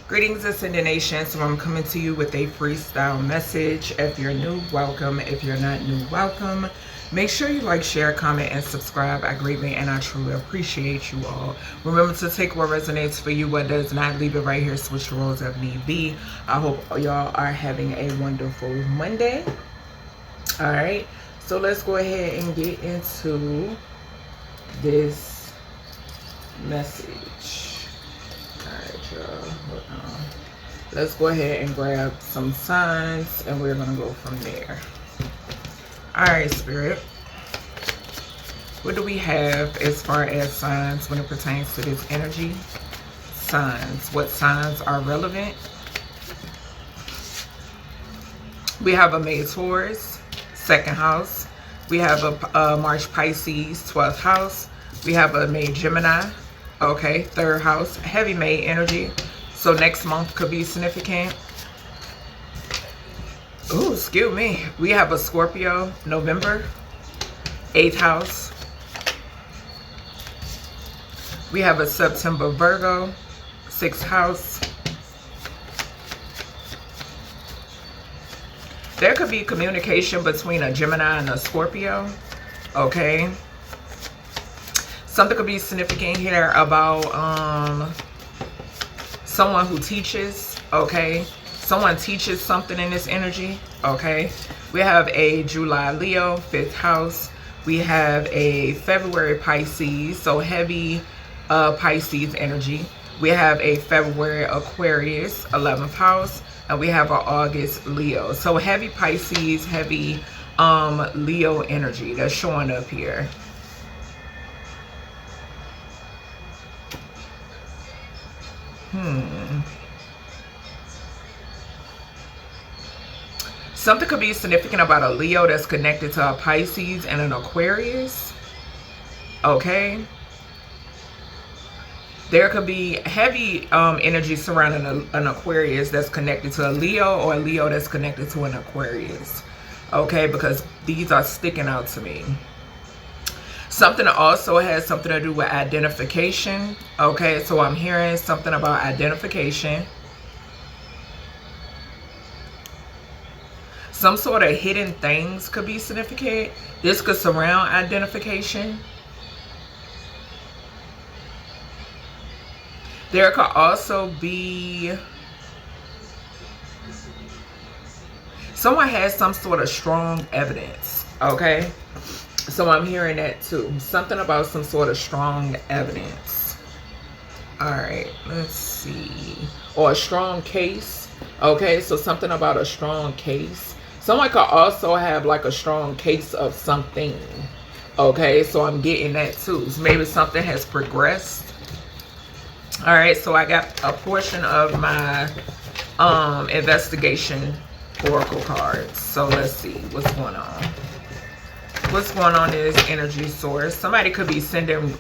Greetings, Ascended Nation. So I'm coming to you with a freestyle message. If you're new, welcome. If you're not new, welcome. Make sure you like, share, comment, and subscribe. I greatly and I truly appreciate you all. Remember to take what resonates for you, what does not. Leave it right here. Switch the roles if need be. I hope y'all are having a wonderful Monday. All right. So let's go ahead and get into this message. Alright, y'all. Hold on. Let's go ahead and grab some signs and we're going to go from there. Alright, Spirit. What do we have as far as signs when it pertains to this energy? Signs. What signs are relevant? We have a May Taurus, 2nd house. We have a March Pisces, 12th house. We have a May Gemini. Okay, 3rd house, heavy May energy. So next month could be significant. Ooh, excuse me. We have a Scorpio, November, 8th house. We have a September Virgo, 6th house. There could be communication between a Gemini and a Scorpio. Okay. Something could be significant here about someone who teaches, okay? Someone teaches something in this energy, okay? We have a July Leo, 5th house. We have a February Pisces, so heavy Pisces energy. We have a February Aquarius, 11th house. And we have an August Leo. So heavy Pisces, heavy Leo energy that's showing up here. Something could be significant about a Leo that's connected to a Pisces and an Aquarius. Okay. There could be heavy energy surrounding an Aquarius that's connected to a Leo, or a Leo that's connected to an Aquarius. Okay, because these are sticking out to me. Something also has something to do with identification. Okay, so I'm hearing something about identification. Some sort of hidden things could be significant. This could surround identification. There could also be someone has some sort of strong evidence. Okay. So I'm hearing that too. Something about some sort of strong evidence. All right, let's see. Or a strong case. Okay, so something about a strong case. Someone could also have like a strong case of something. Okay, so I'm getting that too. So maybe something has progressed. All right, so I got a portion of my investigation oracle cards. So let's see what's going on. What's going on in this energy source? Somebody could be sending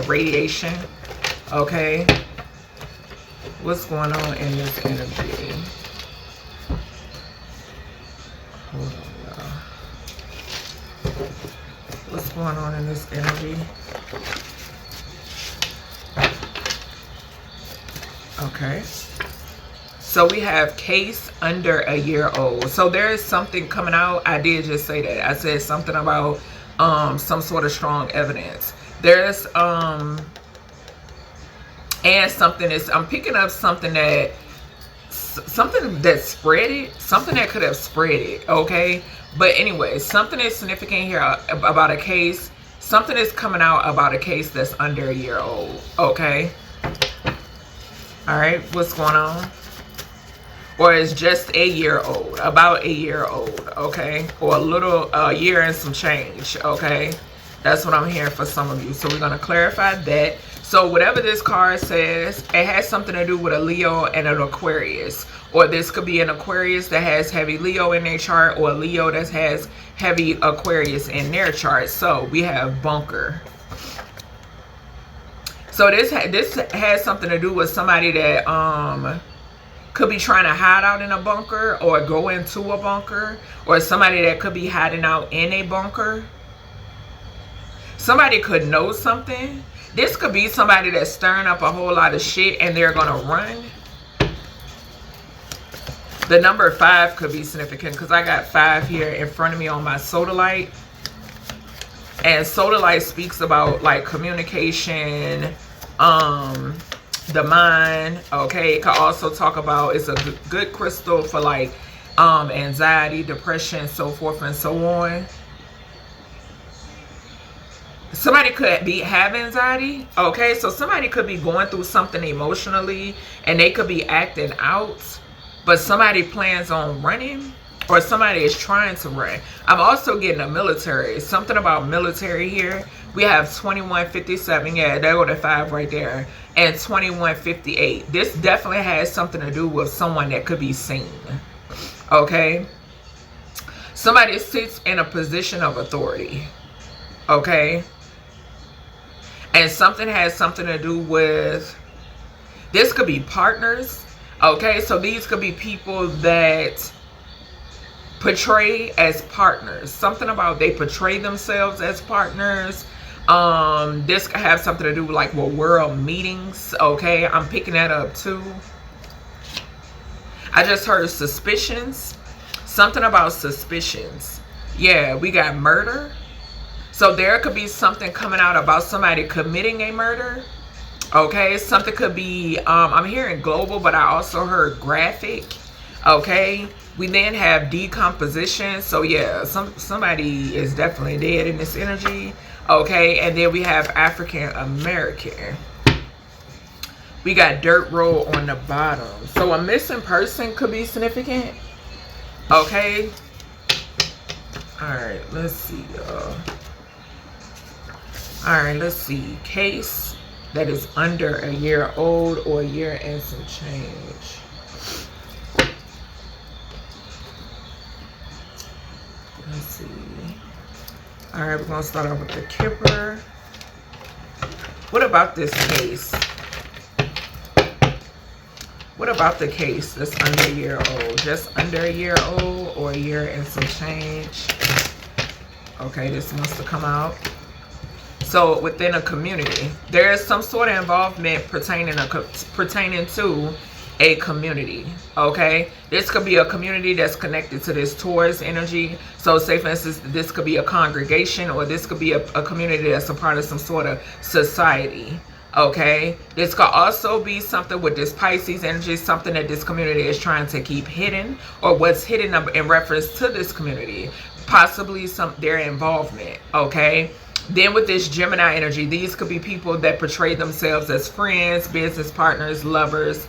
radiation. Okay. What's going on in this energy? Hold on, y'all. What's going on in this energy? Okay. So we have case under a year old. So there is something coming out. I did just say that. I said something about some sort of strong evidence. There's and something is, I'm picking up something that spread it, something that could have spread it. Okay, but anyway, something is significant here about a case. Something is coming out about a case that's under a year old. Okay. All right, what's going on? Or it's just a year old, about a year old, okay? Or a year and some change, okay? That's what I'm hearing for some of you. So we're going to clarify that. So whatever this card says, it has something to do with a Leo and an Aquarius. Or this could be an Aquarius that has heavy Leo in their chart, or a Leo that has heavy Aquarius in their chart. So we have bunker. So this has something to do with somebody that could be trying to hide out in a bunker or go into a bunker, or somebody that could be hiding out in a bunker. Somebody could know something. This could be somebody that's stirring up a whole lot of shit and they're gonna run. The number 5 could be significant because I got 5 here in front of me on my sodalite. And sodalite speaks about like communication, the mind. Okay, it could also talk about, it's a good crystal for like anxiety, depression, so forth and so on. Somebody could have anxiety. Okay, so somebody could be going through something emotionally and they could be acting out, but somebody plans on running, or somebody is trying to run. I'm also getting a military. Something about military here. We have 2157. Yeah, there go the 5 right there. And 2158. This definitely has something to do with someone that could be seen. Okay. Somebody sits in a position of authority. Okay. And something has something to do with, this could be partners. Okay. So these could be people that portray as partners. Something about they portray themselves as partners. This could have something to do with like world meetings. Okay, I'm picking that up too. I just heard suspicions. Something about suspicions. Yeah, we got murder. So there could be something coming out about somebody committing a murder. Okay, something could be, I'm hearing global, but I also heard graphic. Okay, we then have decomposition. So yeah, somebody is definitely dead in this energy. Okay, and then we have African American. We got dirt road on the bottom. So a missing person could be significant. Okay. Alright, let's see, y'all. Alright, let's see. Case that is under a year old or a year and some change. Let's see. Alright, we're going to start off with the Kipper. What about this case? What about the case that's under a year old? Just under a year old or a year and some change? Okay, this wants to come out. So within a community, there is some sort of involvement pertaining to a community. Okay, this could be a community that's connected to this Taurus energy. So say for instance, this could be a congregation, or this could be a community that's a part of some sort of society. Okay, this could also be something with this Pisces energy, something that this community is trying to keep hidden, or what's hidden in reference to this community, possibly their involvement. Okay, then with this Gemini energy, these could be people that portray themselves as friends, business partners, lovers.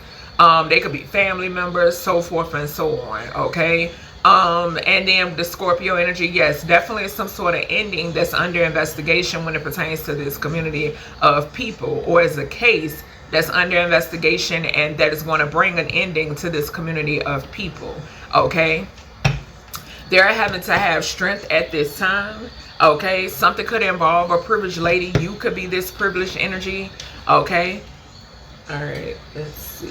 They could be family members, so forth and so on. Okay, and then the Scorpio energy, yes, definitely some sort of ending that's under investigation when it pertains to this community of people, or as a case that's under investigation and that is going to bring an ending to this community of people. Okay, they're having to have strength at this time. Okay, something could involve a privileged lady. You could be this privileged energy. Okay, all right, let's see.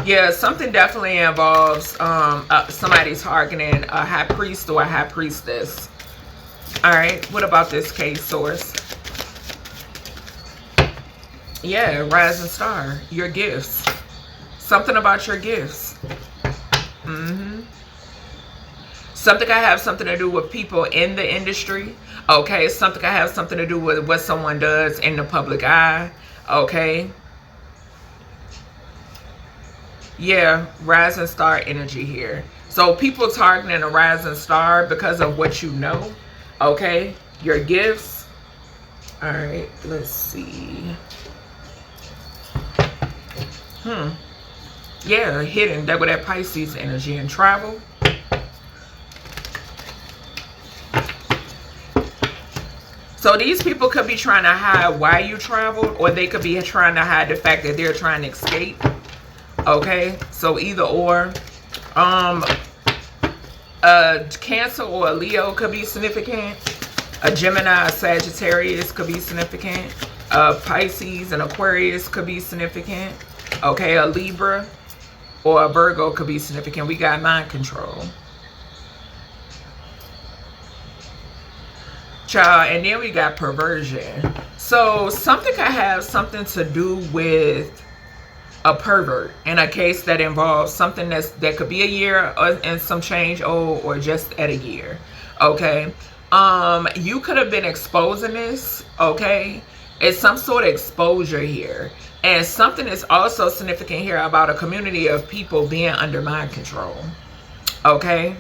Yeah, something definitely involves somebody targeting a high priest or a high priestess. All right, what about this case, source? Yeah, rising star, your gifts. Something about your gifts. Something can have something to do with people in the industry. Okay, something can have something to do with what someone does in the public eye. Okay. Yeah, rising star energy here. So people targeting a rising star because of what you know. Okay, your gifts. All right, let's see. Yeah, hidden. That with that Pisces energy and travel. So these people could be trying to hide why you traveled, or they could be trying to hide the fact that they're trying to escape. Okay, so either or. A Cancer or a Leo could be significant. A Gemini, a Sagittarius could be significant. A Pisces and Aquarius could be significant. Okay, a Libra or a Virgo could be significant. We got mind control. Child, and then we got perversion. So something could have something to do with a pervert in a case that involves something that could be a year and some change old, or just at a year. Okay. You could have been exposing this. Okay. It's some sort of exposure here. And something is also significant here about a community of people being under mind control. Okay.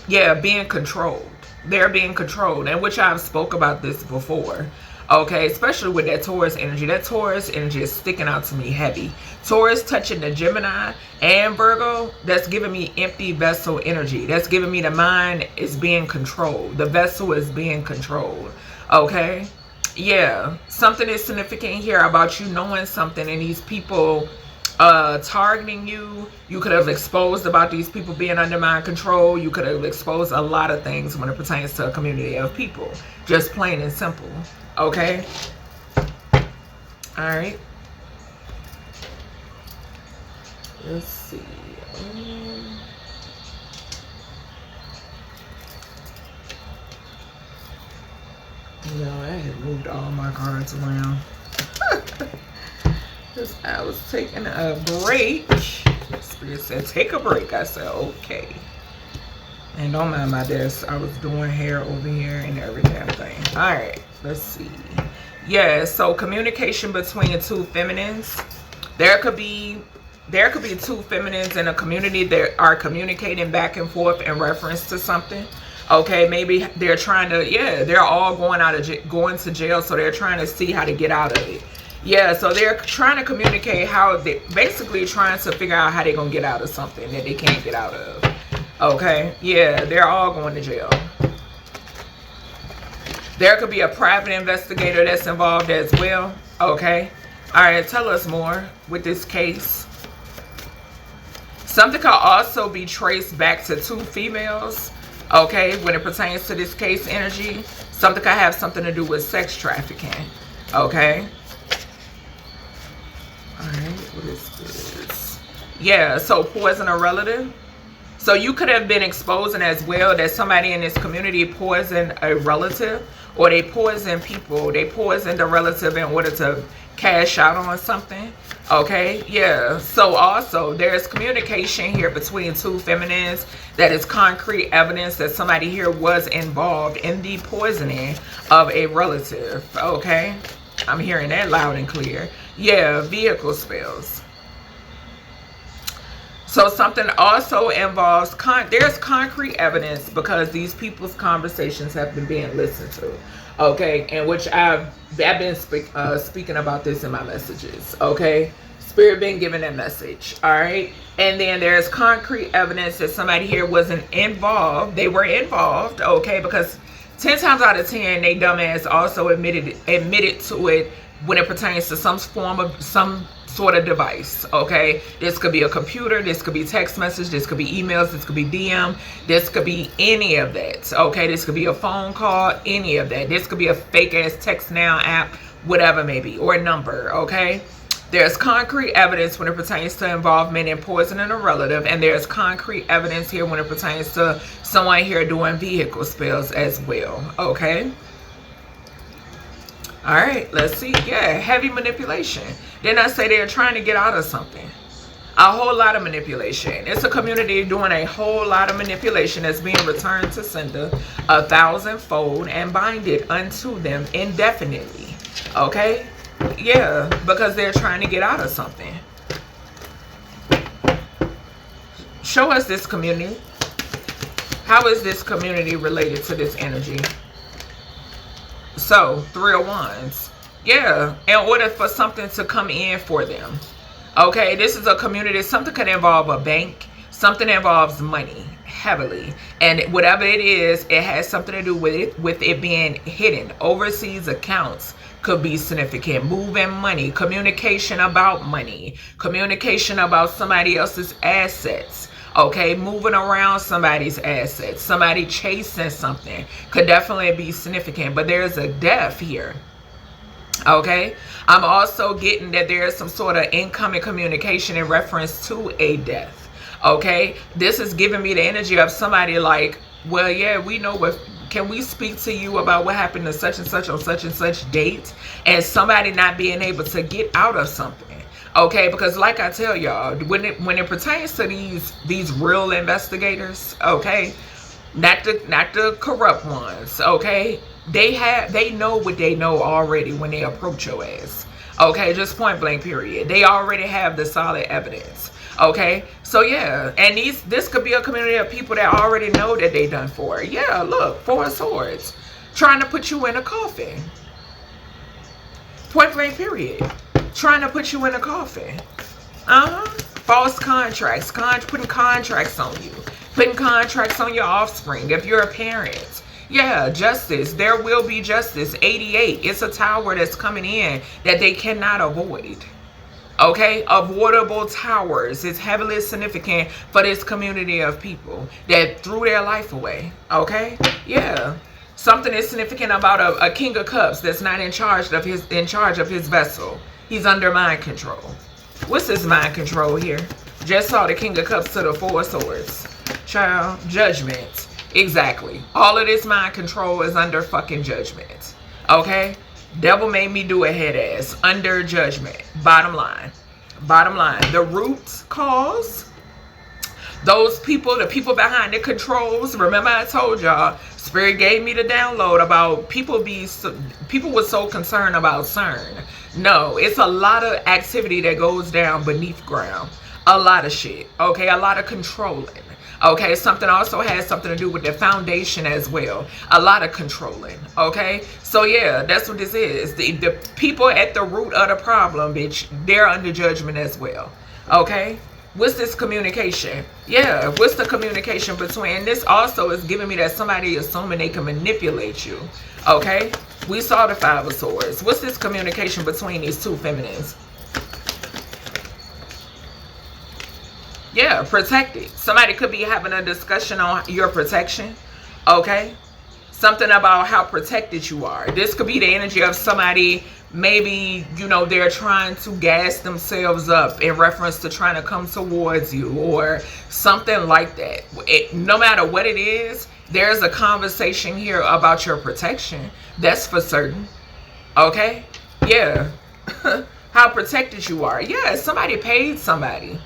Yeah, being controlled. They're being controlled, and which I've spoke about this before. Okay, especially with that Taurus energy. That Taurus energy is sticking out to me heavy. Taurus touching the Gemini and Virgo, that's giving me empty vessel energy. That's giving me the mind is being controlled. The vessel is being controlled. Okay? Yeah. Something is significant here about you knowing something, and these people targeting you. You could have exposed about these people being under mind control. You could have exposed a lot of things when it pertains to a community of people. Just plain and simple. Okay. All right. Let's see. No, I had moved all my cards around. Because I was taking a break. Spirit said, take a break. I said, okay. And don't mind my desk. I was doing hair over here and every damn thing. All right. Let's see. Yeah, so communication between two feminines. There could be two feminines in a community that are communicating back and forth in reference to something. Okay, maybe they're trying to, yeah, they're all going to jail, so they're trying to see how to get out of it. Yeah, so they're trying to communicate how they basically trying to figure out how they're gonna get out of something that they can't get out of. Okay, yeah, they're all going to jail. There could be a private investigator that's involved as well. Okay. All right. Tell us more with this case. Something could also be traced back to two females. Okay. When it pertains to this case energy, something could have something to do with sex trafficking. Okay. All right. What is this? Yeah. So poison a relative. So you could have been exposing as well that somebody in this community poisoned a relative, or they poison people. They poison the relative in order to cash out on something. Okay, yeah. So also there's communication here between two feminines that is concrete evidence that somebody here was involved in the poisoning of a relative. Okay, I'm hearing that loud and clear. Yeah, vehicle spells. So something also involves, there's concrete evidence because these people's conversations have been being listened to. Okay, and which I've been speaking about this in my messages. Okay, Spirit been giving that message. All right, and then there's concrete evidence that somebody here wasn't involved. They were involved. Okay, because 10 times out of 10, they dumbass also admitted to it when it pertains to some form of some sort of device. Okay, this could be a computer, this could be text message, this could be emails, this could be DM, this could be any of that. Okay, this could be a phone call, any of that. This could be a fake ass text now app, whatever maybe, or a number. Okay, there's concrete evidence when it pertains to involvement in poisoning a relative, and there's concrete evidence here when it pertains to someone here doing vehicle spells as well. Okay. All right, let's see. Yeah, heavy manipulation. Then I say they're trying to get out of something. A whole lot of manipulation. It's a community doing a whole lot of manipulation that's being returned to sender 1,000-fold and binded unto them indefinitely. Okay? Yeah, because they're trying to get out of something. Show us this community. How is this community related to this energy? So, 3 of Wands. Yeah, in order for something to come in for them. Okay, this is a community. Something could involve a bank. Something involves money heavily. And whatever it is, it has something to do with it being hidden. Overseas accounts could be significant. Moving money. Communication about money. Communication about somebody else's assets. Okay, moving around somebody's assets, somebody chasing something could definitely be significant, but there's a death here. Okay, I'm also getting that there's some sort of incoming communication in reference to a death. Okay, this is giving me the energy of somebody like, well, yeah, we know what can we speak to you about what happened to such and such on such and such date, and somebody not being able to get out of something. Okay, because like I tell y'all, when it pertains to these real investigators, okay, not the corrupt ones, okay, they know what they know already when they approach your ass. Okay, just point blank period. They already have the solid evidence. Okay, so yeah, and this could be a community of people that already know that they done for it. Yeah, look, 4 of Swords, trying to put you in a coffin. Point blank period. Trying to put you in a coffin. False contracts, putting contracts on you, putting contracts on your offspring. If you're a parent, yeah, justice. There will be justice. 88. It's a tower that's coming in that they cannot avoid. Okay, avoidable towers is heavily significant for this community of people that threw their life away. Okay, yeah, something is significant about a King of Cups that's not in charge of his vessel. He's under mind control. What's this mind control here? Just saw the King of Cups to the 4 of Swords. Child, judgment. Exactly. All of this mind control is under fucking judgment. Okay. Devil made me do a head ass. Under judgment. Bottom line. The root cause, those people, the people behind the controls. Remember I told y'all, Spirit gave me the download about people were so concerned about CERN. No, it's a lot of activity that goes down beneath ground. A lot of shit. Okay, a lot of controlling. Okay, something also has something to do with the foundation as well. A lot of controlling. Okay, so yeah, that's what this is. The people at the root of the problem, bitch, they're under judgment as well. Okay, what's this communication? Yeah, what's the communication between? This also is giving me that somebody assuming they can manipulate you. Okay, we saw the 5 of Swords. What's this communication between these two feminines? Yeah, protected. Somebody could be having a discussion on your protection. Okay, something about how protected you are. This could be the energy of somebody, maybe, you know, they're trying to gas themselves up in reference to trying to come towards you or something like that. No matter what it is, there's a conversation here about your protection. That's for certain. Okay, yeah. How protected you are. Yeah, somebody paid somebody.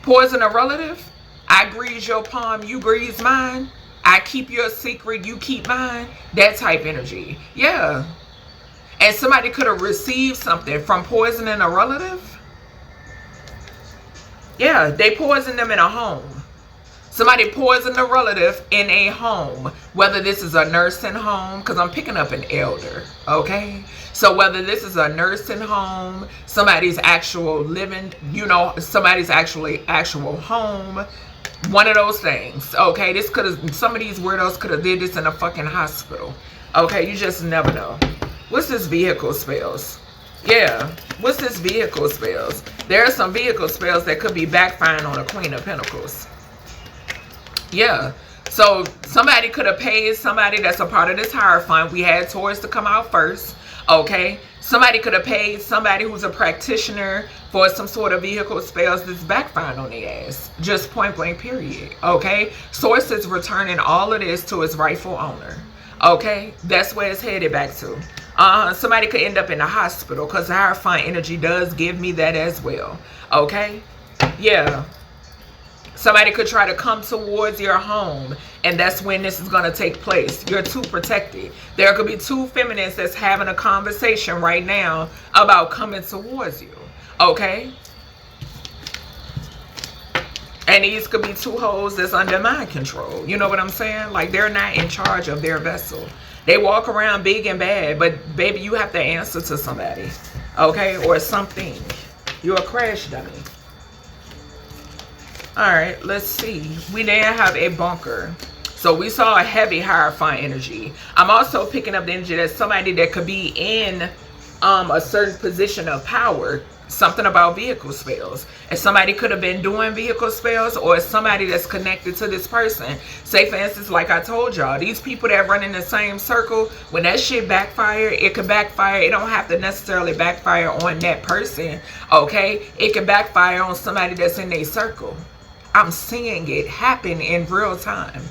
Poison a relative. I grease your palm, you grease mine. I keep your secret, you keep mine. That type energy. Yeah. And somebody could have received something from poisoning a relative. Yeah, they poisoned them in a home. Somebody poisoned a relative in a home. Whether this is a nursing home, because I'm picking up an elder. Okay. So whether this is a nursing home, somebody's actual living, you know, somebody's actual home, one of those things. Okay, this could have, some of these weirdos could have did this in a fucking hospital. Okay, you just never know. What's this vehicle spells? Yeah, what's this vehicle spells? There are some vehicle spells that could be backfiring on a Queen of Pentacles. Yeah. So somebody could have paid somebody that's a part of this Hierophant. We had Taurus to come out first. Okay, somebody could have paid somebody who's a practitioner for some sort of vehicle spells that's backfiring on their ass. Just point blank period. Okay, Source is returning all of this to its rightful owner. Okay, that's where it's headed back to. Somebody could end up in the hospital because the Hierophant energy does give me that as well. Okay, yeah. Somebody could try to come towards your home, and that's when this is going to take place. You're too protected. There could be two feminines that's having a conversation right now about coming towards you. Okay? And these could be two hoes that's under mind control. You know what I'm saying? Like, they're not in charge of their vessel. They walk around big and bad, but baby, you have to answer to somebody. Okay? Or something. You're a crash dummy. Alright, let's see. We then have a bunker. So we saw a heavy Hierophant energy. I'm also picking up the energy that somebody that could be in a certain position of power. Something about vehicle spells. And somebody could have been doing vehicle spells, or somebody that's connected to this person. Say for instance, like I told y'all, these people that run in the same circle, when that shit backfire, it could backfire. It don't have to necessarily backfire on that person. Okay? It can backfire on somebody that's in their circle. I'm seeing it happen in real time.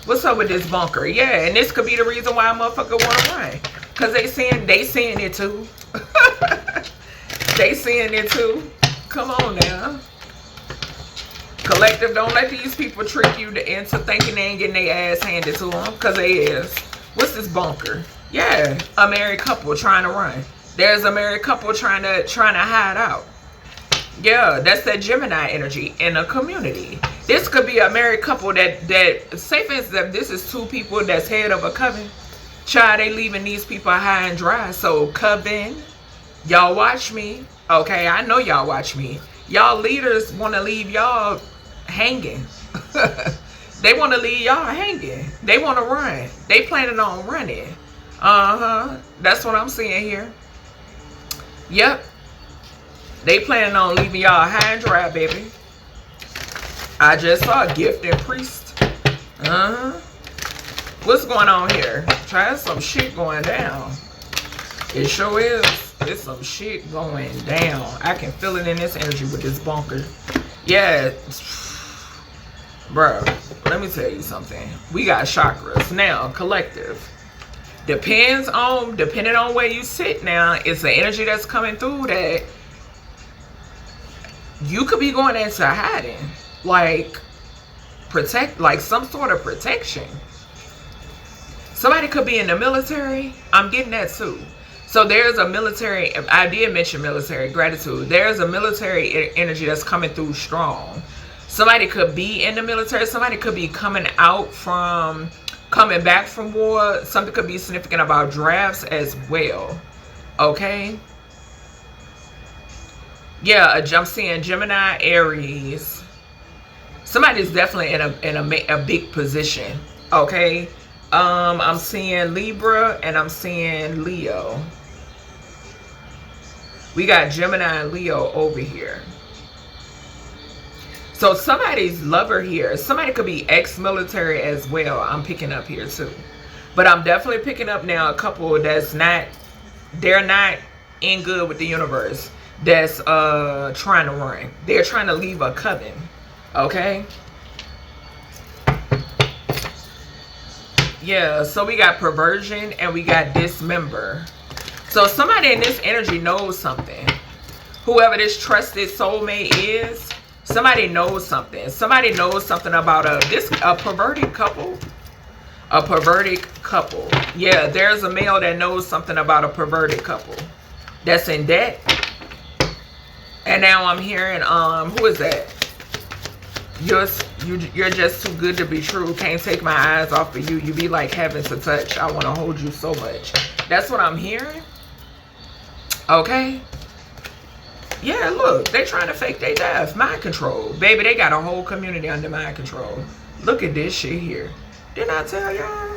What's up with this bunker? Yeah, and this could be the reason why a motherfucker want to run. Because they seeing it too. They seeing it too. Come on now. Collective, don't let these people trick you into thinking they ain't getting their ass handed to them. Because they is. What's this bunker? Yeah, a married couple trying to run. There's a married couple trying to hide out. Yeah, that's that Gemini energy in a community. This could be a married couple that say for instance, this is two people that's head of a coven. Child, they leaving these people high and dry. So coven, y'all watch me. Okay, I know y'all watch me. Y'all leaders want to leave y'all hanging. They want to leave y'all hanging. They want to run. They planning on running. That's what I'm seeing here. Yep. They planning on leaving y'all high and dry, baby. I just saw a gift and priest. What's going on here? Try some shit going down. It sure is. There's some shit going down. I can feel it in this energy with this bunker. Yeah. Bro, let me tell you something. We got chakras. Now, collective. Depending on where you sit now, it's the energy that's coming through that you could be going into hiding. Like some sort of protection. Somebody could be in the military. I'm getting that too. So there's a military, I did mention military, gratitude. There's a military energy that's coming through strong. Somebody could be in the military. Somebody could be coming back from war. Something could be significant about drafts as well. Okay. Yeah, I'm seeing Gemini, Aries. Somebody's definitely in a big position. Okay. I'm seeing Libra and I'm seeing Leo. We got Gemini and Leo over here. So somebody's lover here. Somebody could be ex-military as well. I'm picking up here too. But I'm definitely picking up now a couple that's not, they're not in good with the universe. That's trying to run. They're trying to leave a coven. Okay. Yeah, so we got perversion and we got dismember. So somebody in this energy knows something. Whoever this trusted soulmate is, somebody knows something. Somebody knows something about a perverted couple. A perverted couple. Yeah, there's a male that knows something about a perverted couple that's in debt. And now I'm hearing, who is that? You're just too good to be true. Can't take my eyes off of you. You be like heaven to touch. I want to hold you so much. That's what I'm hearing. Okay. Yeah, look. They trying to fake their death. Mind control. Baby, they got a whole community under mind control. Look at this shit here. Didn't I tell y'all?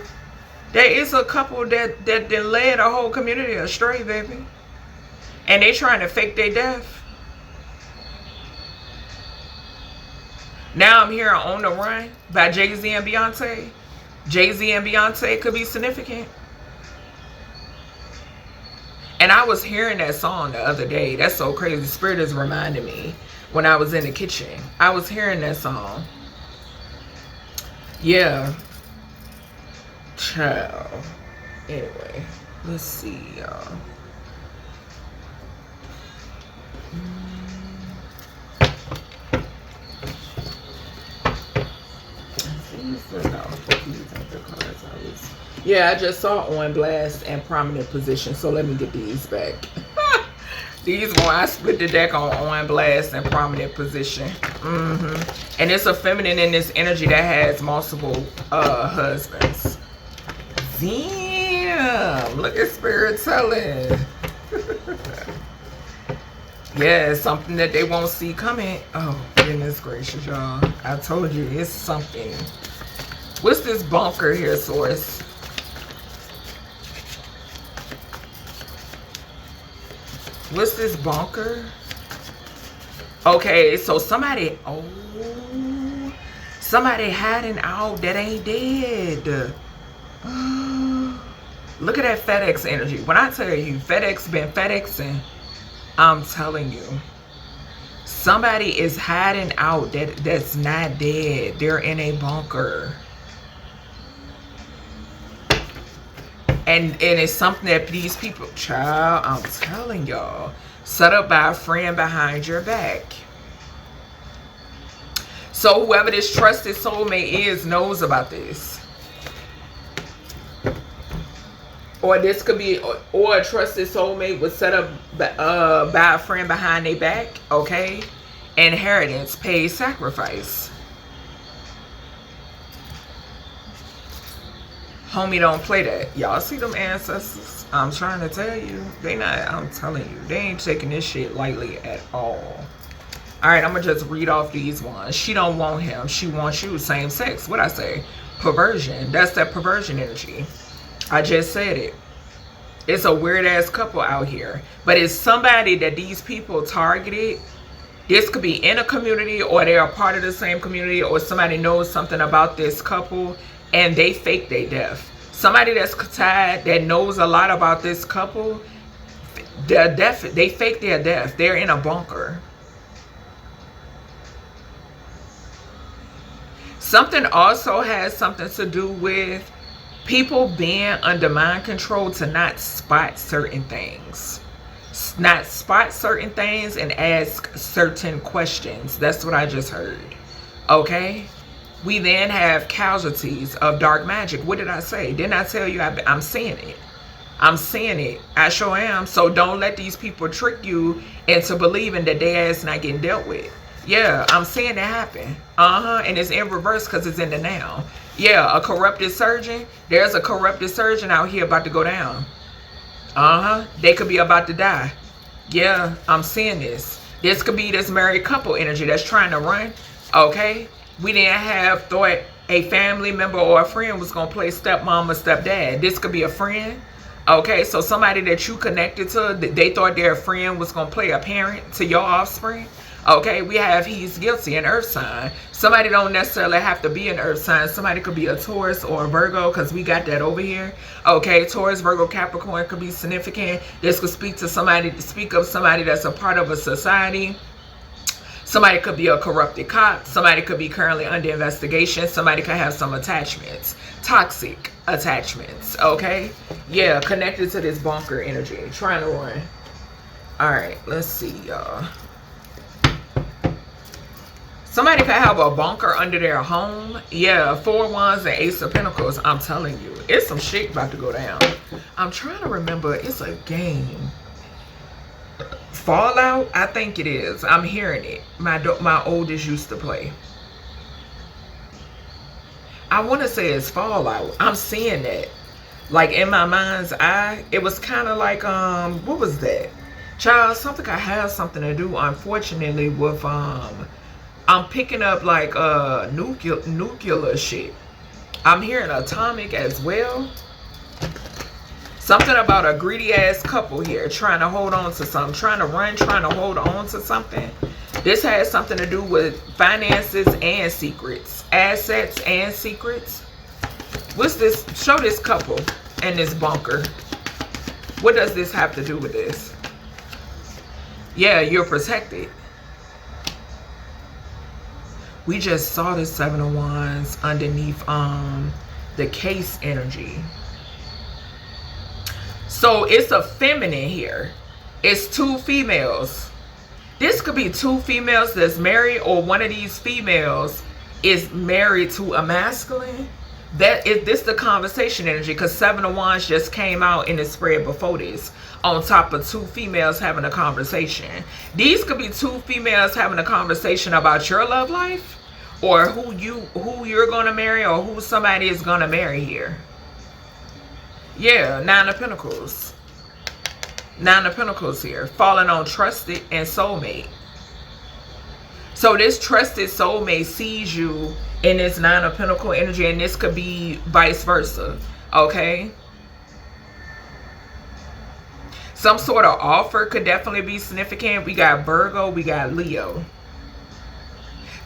There is a couple that led a whole community astray, baby. And they trying to fake their death. Now I'm here on the Run by Jay-Z and Beyonce. Jay-Z and Beyonce could be significant. And I was hearing that song the other day. That's so crazy. Spirit is reminding me when I was in the kitchen. I was hearing that song. Yeah. Child. Anyway, let's see, y'all. Yeah, I just saw On Blast and Prominent Position, so let me get these back. These one, I split the deck on Blast and Prominent Position. And it's a feminine in this energy that has multiple husbands. Damn, look at Spirit telling. Yeah, it's something that they won't see coming. Oh, goodness gracious, y'all. I told you, it's something. What's this bunker here, Source? What's this bunker? Okay, so somebody hiding out that ain't dead. Look at that FedEx energy. When I tell you, FedEx been FedExing, I'm telling you. Somebody is hiding out that's not dead. They're in a bunker. And it's something that these people, child, I'm telling y'all, set up by a friend behind your back. So whoever this trusted soulmate is knows about this. Or this could be, or a trusted soulmate was set up by a friend behind their back, okay? Inheritance, paid sacrifice. Homie, don't play that. Y'all see them ancestors? I'm trying to tell you. They not, I'm telling you, they ain't taking this shit lightly at all. Alright, I'm gonna just read off these ones. She don't want him. She wants you. Same sex. What I say? Perversion. That's that perversion energy. I just said it. It's a weird ass couple out here. But it's somebody that these people targeted. This could be in a community, or they're a part of the same community, or somebody knows something about this couple and they fake their death. Somebody that's tied, that knows a lot about this couple, their death, they fake their death. They're in a bunker. Something also has something to do with people being under mind control to not spot certain things. Not spot certain things and ask certain questions. That's what I just heard. Okay? We then have casualties of dark magic. What did I say? Didn't I tell you? I'm seeing it. I'm seeing it. I sure am. So don't let these people trick you into believing that their ass not getting dealt with. Yeah, I'm seeing that happen. And it's in reverse because it's in the now. Yeah, a corrupted surgeon. There's a corrupted surgeon out here about to go down. They could be about to die. Yeah, I'm seeing this. This could be this married couple energy that's trying to run. Okay? We didn't have thought a family member or a friend was going to play stepmom or stepdad. This could be a friend. Okay, so somebody that you connected to, they thought their friend was going to play a parent to your offspring. Okay, we have he's guilty, an earth sign. Somebody don't necessarily have to be an earth sign. Somebody could be a Taurus or a Virgo, because we got that over here. Okay, Taurus, Virgo, Capricorn could be significant. This could speak to somebody, speak of somebody that's a part of a society. Somebody could be a corrupted cop. Somebody could be currently under investigation. Somebody could have some attachments. Toxic attachments, okay? Yeah, connected to this bunker energy. Trying to run. All right, let's see, y'all. Somebody could have a bunker under their home. Yeah, 4 Wands and Ace of Pentacles. I'm telling you, it's some shit about to go down. I'm trying to remember. It's a game. Fallout? I think it is. I'm hearing it. My oldest used to play. I want to say it's Fallout. I'm seeing that. Like in my mind's eye, it was kind of like, what was that? Child, something I have something to do, unfortunately, with, I'm picking up like nuclear shit. I'm hearing atomic as well. Something about a greedy ass couple here trying to hold on to something, trying to run, trying to hold on to something. This has something to do with finances and secrets, assets and secrets. What's this? Show this couple and this bunker. What does this have to do with this? Yeah, you're protected. We just saw the 7 of Wands underneath the case energy. So it's a feminine here. It's 2 females. This could be 2 females that's married, or one of these females is married to a masculine. That is this the conversation energy, because 7 of Wands just came out in the spread before this, on top of 2 females having a conversation. These could be 2 females having a conversation about your love life, or who you're gonna marry, or who somebody is gonna marry here. Yeah, 9 of Pentacles. 9 of Pentacles here. Falling on trusted and soulmate. So this trusted soulmate sees you in this 9 of Pentacles energy, and this could be vice versa. Okay? Some sort of offer could definitely be significant. We got Virgo, we got Leo.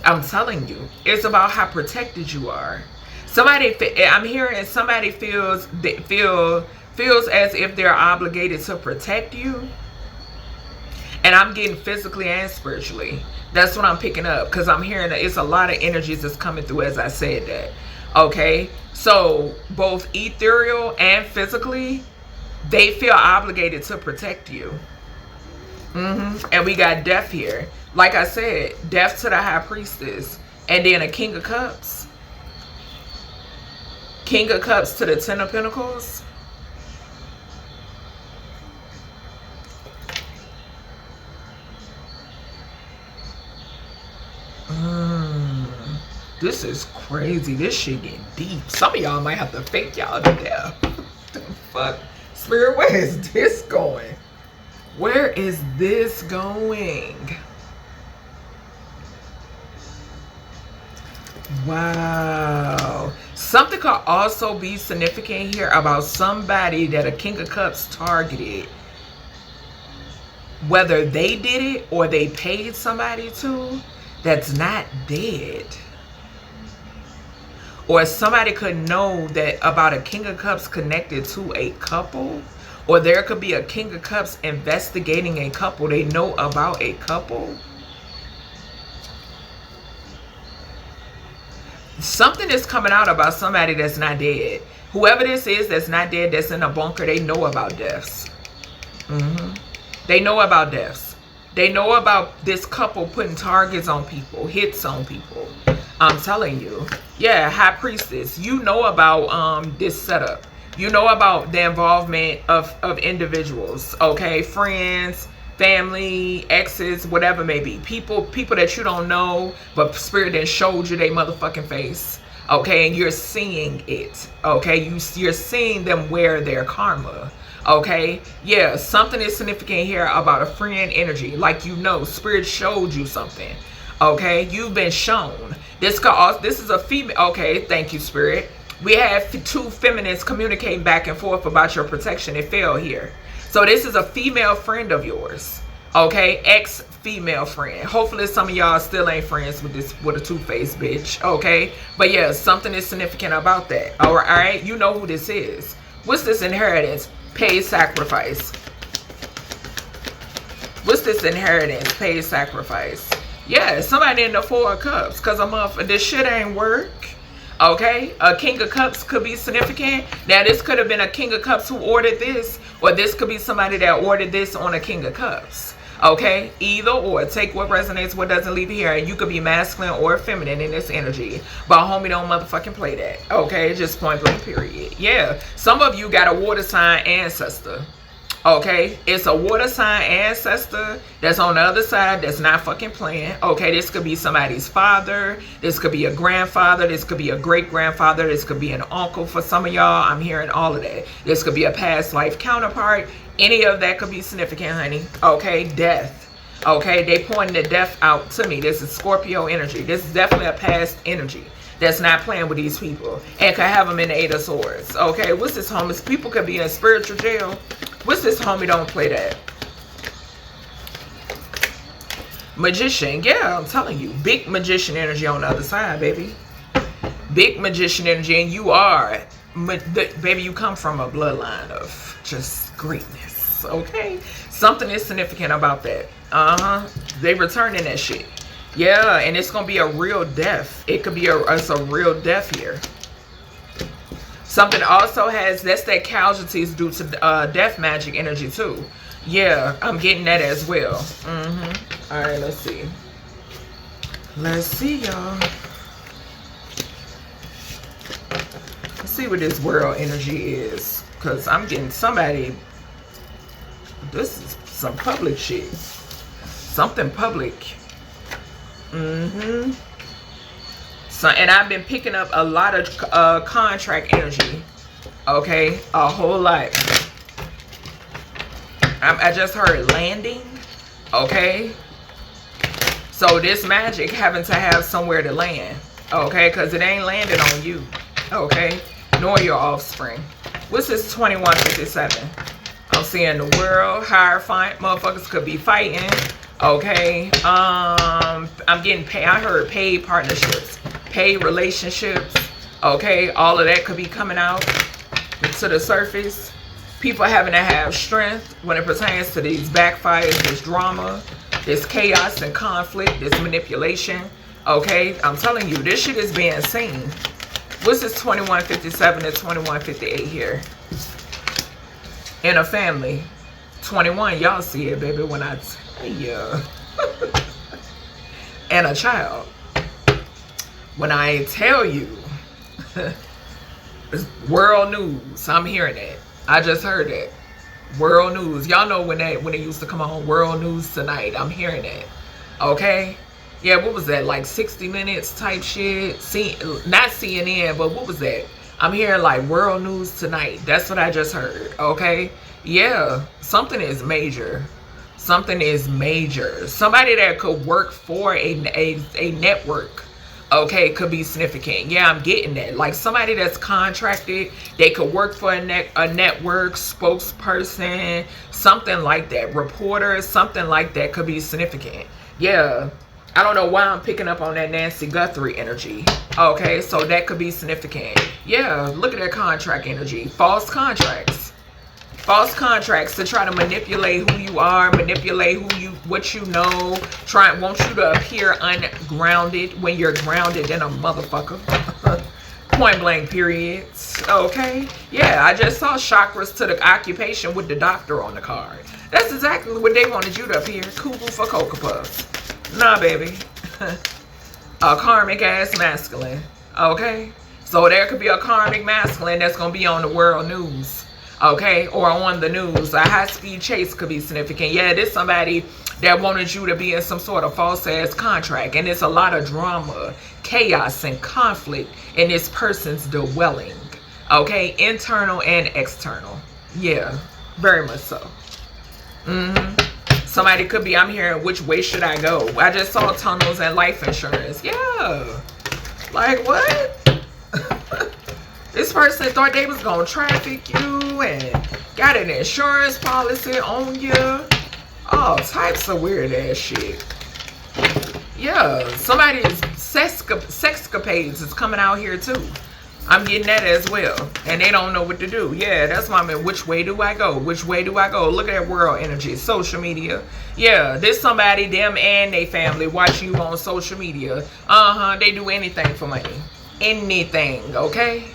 I'm telling you, it's about how protected you are. Somebody, I'm hearing somebody feels as if they're obligated to protect you. And I'm getting physically and spiritually. That's what I'm picking up, because I'm hearing that it's a lot of energies that's coming through as I said that. Okay, so both ethereal and physically, they feel obligated to protect you. And we got death here. Like I said, death to the high priestess. And then a king of cups. King of cups to the 10 of pentacles. This is crazy. This shit getting deep. Some of y'all might have to fake y'all to death. What the fuck? Spirit, where is this going? Where is this going? Wow. Something could also be significant here about somebody that a King of Cups targeted. Whether they did it or they paid somebody to, that's not dead. Or somebody could know that about a King of Cups connected to a couple. Or there could be a King of Cups investigating a couple. They know about a couple. Something is coming out about somebody that's not dead. Whoever this is that's not dead, that's in a bunker, they know about deaths. They know about deaths. They know about this couple putting targets on people, hits on people. I'm telling you. Yeah, high priestess. You know about this setup. You know about the involvement of individuals, okay? Friends, family, exes, whatever may be. People that you don't know, but Spirit then showed you their motherfucking face, okay? And you're seeing it, okay? You're seeing them wear their karma, okay? Yeah, something is significant here about a friend energy. Like, you know, Spirit showed you something, okay? You've been shown. This is a female. Okay, thank you, Spirit. We have two feminists communicating back and forth about your protection. It fell here. So this is a female friend of yours. Okay, ex-female friend. Hopefully some of y'all still ain't friends with a two-faced bitch. Okay, but yeah, something is significant about that. All right, you know who this is. What's this inheritance? Paid sacrifice. What's this inheritance? Paid sacrifice. Yeah, somebody in the 4 of Cups, because this shit ain't work. Okay, a King of Cups could be significant. Now, this could have been a King of Cups who ordered this, or this could be somebody that ordered this on a King of Cups. Okay, either or. Take what resonates, what doesn't, leave here. And you could be masculine or feminine in this energy. But homie, don't motherfucking play that. Okay, just point blank, period. Yeah, some of you got a water sign ancestor. Okay, it's a water sign ancestor that's on the other side that's not fucking playing. Okay, this could be somebody's father. This could be a grandfather. This could be a great-grandfather. This could be an uncle for some of y'all. I'm hearing all of that. This could be a past life counterpart. Any of that could be significant, honey. Okay, death. Okay, they pointing the death out to me. This is Scorpio energy. This is definitely a past energy that's not playing with these people. And could have them in the 8 of Swords. Okay, what's this, homies? People could be in spiritual jail. What's this, homie? Don't play that. Magician. Yeah, I'm telling you. Big magician energy on the other side, baby. Big magician energy. And you are, baby, you come from a bloodline of just greatness. Okay? Something is significant about that. They returning that shit. Yeah, and it's going to be a real death. It could be it's a real death here. Something also has, that's that casualties due to death magic energy too. Yeah, I'm getting that as well. All right, let's see. Let's see, y'all. Let's see what this world energy is. Because I'm getting somebody, this is some public shit. Something public. So, and I've been picking up a lot of contract energy. Okay, a whole lot. I just heard landing. Okay, so this magic having to have somewhere to land. Okay, because it ain't landed on you. Okay, nor your offspring. What's this 2157? I'm seeing the world, Hierophant. Motherfuckers could be fighting. Okay, I'm getting paid. I heard paid partnerships, paid relationships. Okay, all of that could be coming out to the surface. People having to have strength when it pertains to these backfires, this drama, this chaos and conflict, this manipulation. Okay, I'm telling you, this shit is being seen. What's this 2157 to 2158 here? In a family. 21, y'all see it, baby, when I tell you. And a child. When I tell you. World news. I'm hearing it. I just heard it. World news. Y'all know when it used to come on, World News Tonight. I'm hearing it. Okay? Yeah, what was that? Like 60 Minutes type shit? Not CNN, but what was that? I'm hearing like World News Tonight. That's what I just heard. Okay? Yeah. Something is major. Something is major. Somebody that could work for a network, okay, could be significant. Yeah, I'm getting that. Like somebody that's contracted, they could work for a network, spokesperson, something like that. Reporter, something like that could be significant. Yeah. I don't know why I'm picking up on that Nancy Guthrie energy. Okay, so that could be significant. Yeah, look at that contract energy. False contracts. False contracts to try to manipulate who you are, manipulate what you know, want you to appear ungrounded when you're grounded in a motherfucker. Point blank periods. Okay? Yeah, I just saw chakras to the occupation with the doctor on the card. That's exactly what they wanted you to appear. Cuckoo for Cocoa Puffs. Nah, baby. A karmic ass masculine. Okay? So there could be a karmic masculine that's going to be on the world news. Okay? Or on the news. A high-speed chase could be significant. Yeah, there's somebody that wanted you to be in some sort of false-ass contract. And it's a lot of drama, chaos, and conflict in this person's dwelling. Okay? Internal and external. Yeah. Very much so. Mm-hmm. Somebody could be, I'm hearing, which way should I go? I just saw tunnels and life insurance. Yeah. Like, what? This person thought they was going to traffic you and got an insurance policy on you. All types of weird ass shit. Yeah. Somebody's sexcapades is coming out here too. I'm getting that as well. And they don't know what to do. Yeah, that's why I'm in. Which way do I go? Which way do I go? Look at that world energy. Social media. Yeah, there's somebody, them and their family watching you on social media. They do anything for money. Anything, okay?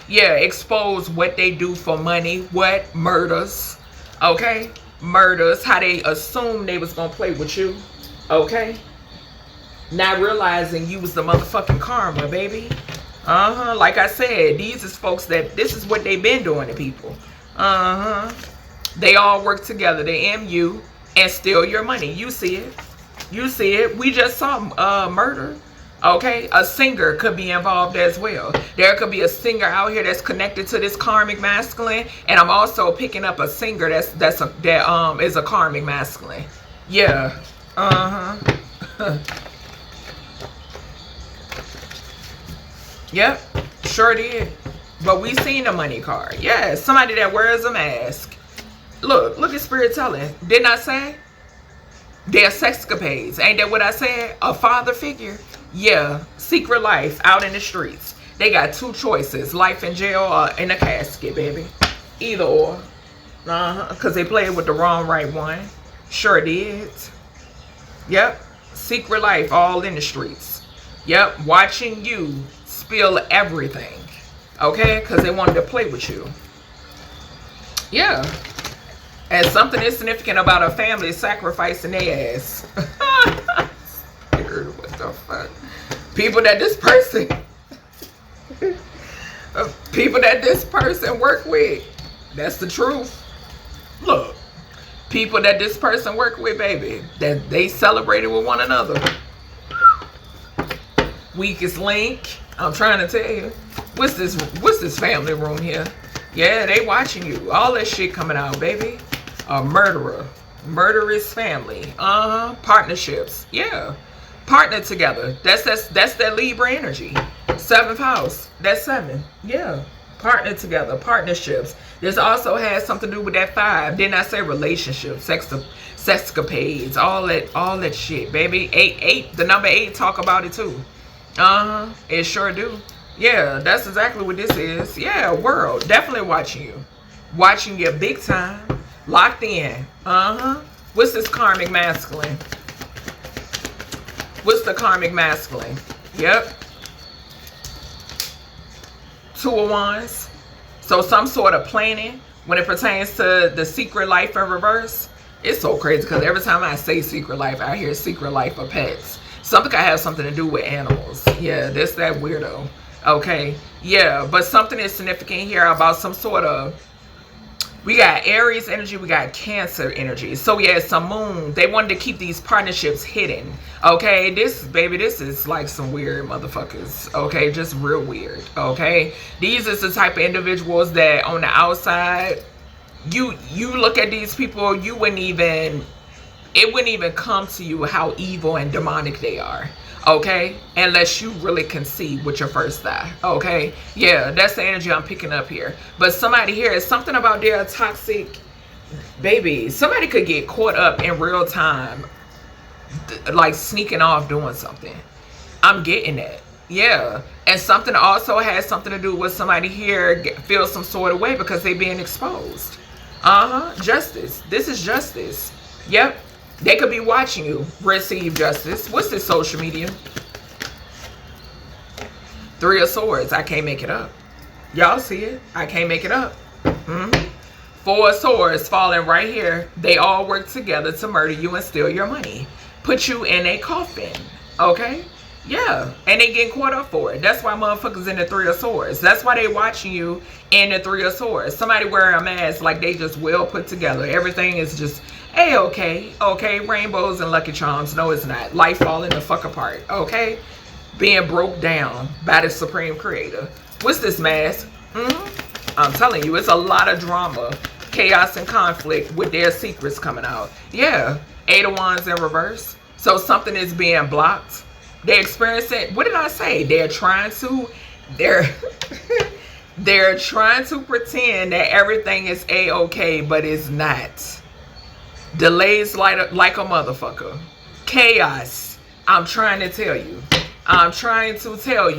Yeah, expose what they do for money. What? Murders. Okay? Murders. How they assumed they was going to play with you. Okay? Not realizing you was the motherfucking karma, baby. Like I said, these is folks that this is what they've been doing to people. They all work together. They MU and steal your money. You see it. You see it. We just saw murder. Okay, a singer could be involved as well. There could be a singer out here that's connected to this karmic masculine, and I'm also picking up a singer that is a karmic masculine. Yeah. Yep, sure did. But we seen the money card. Yeah, somebody that wears a mask. Look at Spirit telling. Didn't I say? They're sexcapades. Ain't that what I said? A father figure. Yeah, secret life out in the streets. They got two choices. Life in jail or in a casket, baby. Either or. Because they played with the wrong right one. Sure did. Yep. Secret life all in the streets. Yep. Watching you spill everything. Okay? Because they wanted to play with you. Yeah. And something is significant about a family sacrificing their ass. What the fuck? People that this person work with. That's the truth. Look. People that this person work with, baby. That they celebrated with one another. Weakest link. I'm trying to tell you. What's this family room here? Yeah, they watching you. All that shit coming out, baby. A murderer. Murderous family. Partnerships. Yeah. Partner together. That's that Libra energy. 7th house. That's 7. Yeah. Partner together. Partnerships. This also has something to do with that 5. Didn't I say relationships? Sexcapades. All that shit, baby. 8. The number 8 talk about it too. It sure do. Yeah, that's exactly what this is. Yeah, world. Definitely watching you. Watching you big time. Locked in. What's this karmic masculine? What's the karmic masculine? Yep. Two of Wands. So some sort of planning when it pertains to the secret life in reverse. It's so crazy because every time I say secret life, I hear secret life of pets. Something could have something to do with animals. Yeah, this that weirdo. Okay. Yeah, but something is significant here about some sort of... We got Aries energy, we got Cancer energy. So yeah, it's a moon. They wanted to keep these partnerships hidden. Okay, this, baby, this is like some weird motherfuckers. Okay, just real weird. Okay, these is the type of individuals that on the outside, you look at these people, you wouldn't even... It wouldn't even come to you how evil and demonic they are. Okay, unless you really can see with your first eye. Okay, yeah, that's the energy I'm picking up here. But somebody here is something about their toxic, baby. Somebody could get caught up in real time, like sneaking off doing something. I'm getting that. Yeah, and something also has something to do with somebody here feels some sort of way because they're being exposed. Justice. This is justice. Yep. They could be watching you receive justice. What's this social media? Three of Swords. I can't make it up. Y'all see it? I can't make it up. Four of Swords falling right here. They all work together to murder you and steal your money. Put you in a coffin. Okay? Yeah. And they getting caught up for it. That's why motherfuckers in the Three of Swords. That's why they watching you in the Three of Swords. Somebody wearing a mask like they just well put together. Everything is just... okay, rainbows and lucky charms. No, it's not. Life falling the fuck apart. Okay, being broke down by the supreme creator. What's this mask? I'm telling you, it's a lot of drama, chaos, and conflict with their secrets coming out. Yeah, Eight of Wands in reverse. So something is being blocked. They're experiencing. What did I say? They're trying to pretend that everything is a-okay, but it's not. Delays like a motherfucker. Chaos. I'm trying to tell you.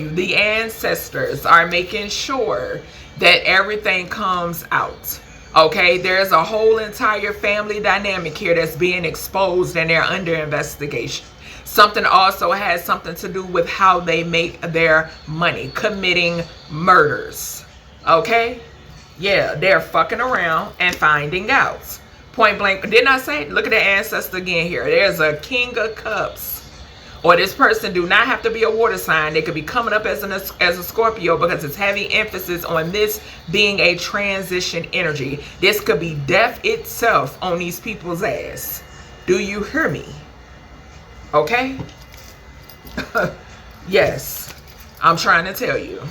The ancestors are making sure that everything comes out. Okay, there's a whole entire family dynamic here that's being exposed and they're under investigation. Something also has something to do with how they make their money. Committing murders. Okay? Yeah, they're fucking around and finding out. Point blank. Didn't I say? Look at the ancestor again here. There's a King of Cups. Or this person do not have to be a water sign. They could be coming up as a Scorpio because it's heavy emphasis on this being a transition energy. This could be death itself on these people's ass. Do you hear me? Okay? Yes. I'm trying to tell you.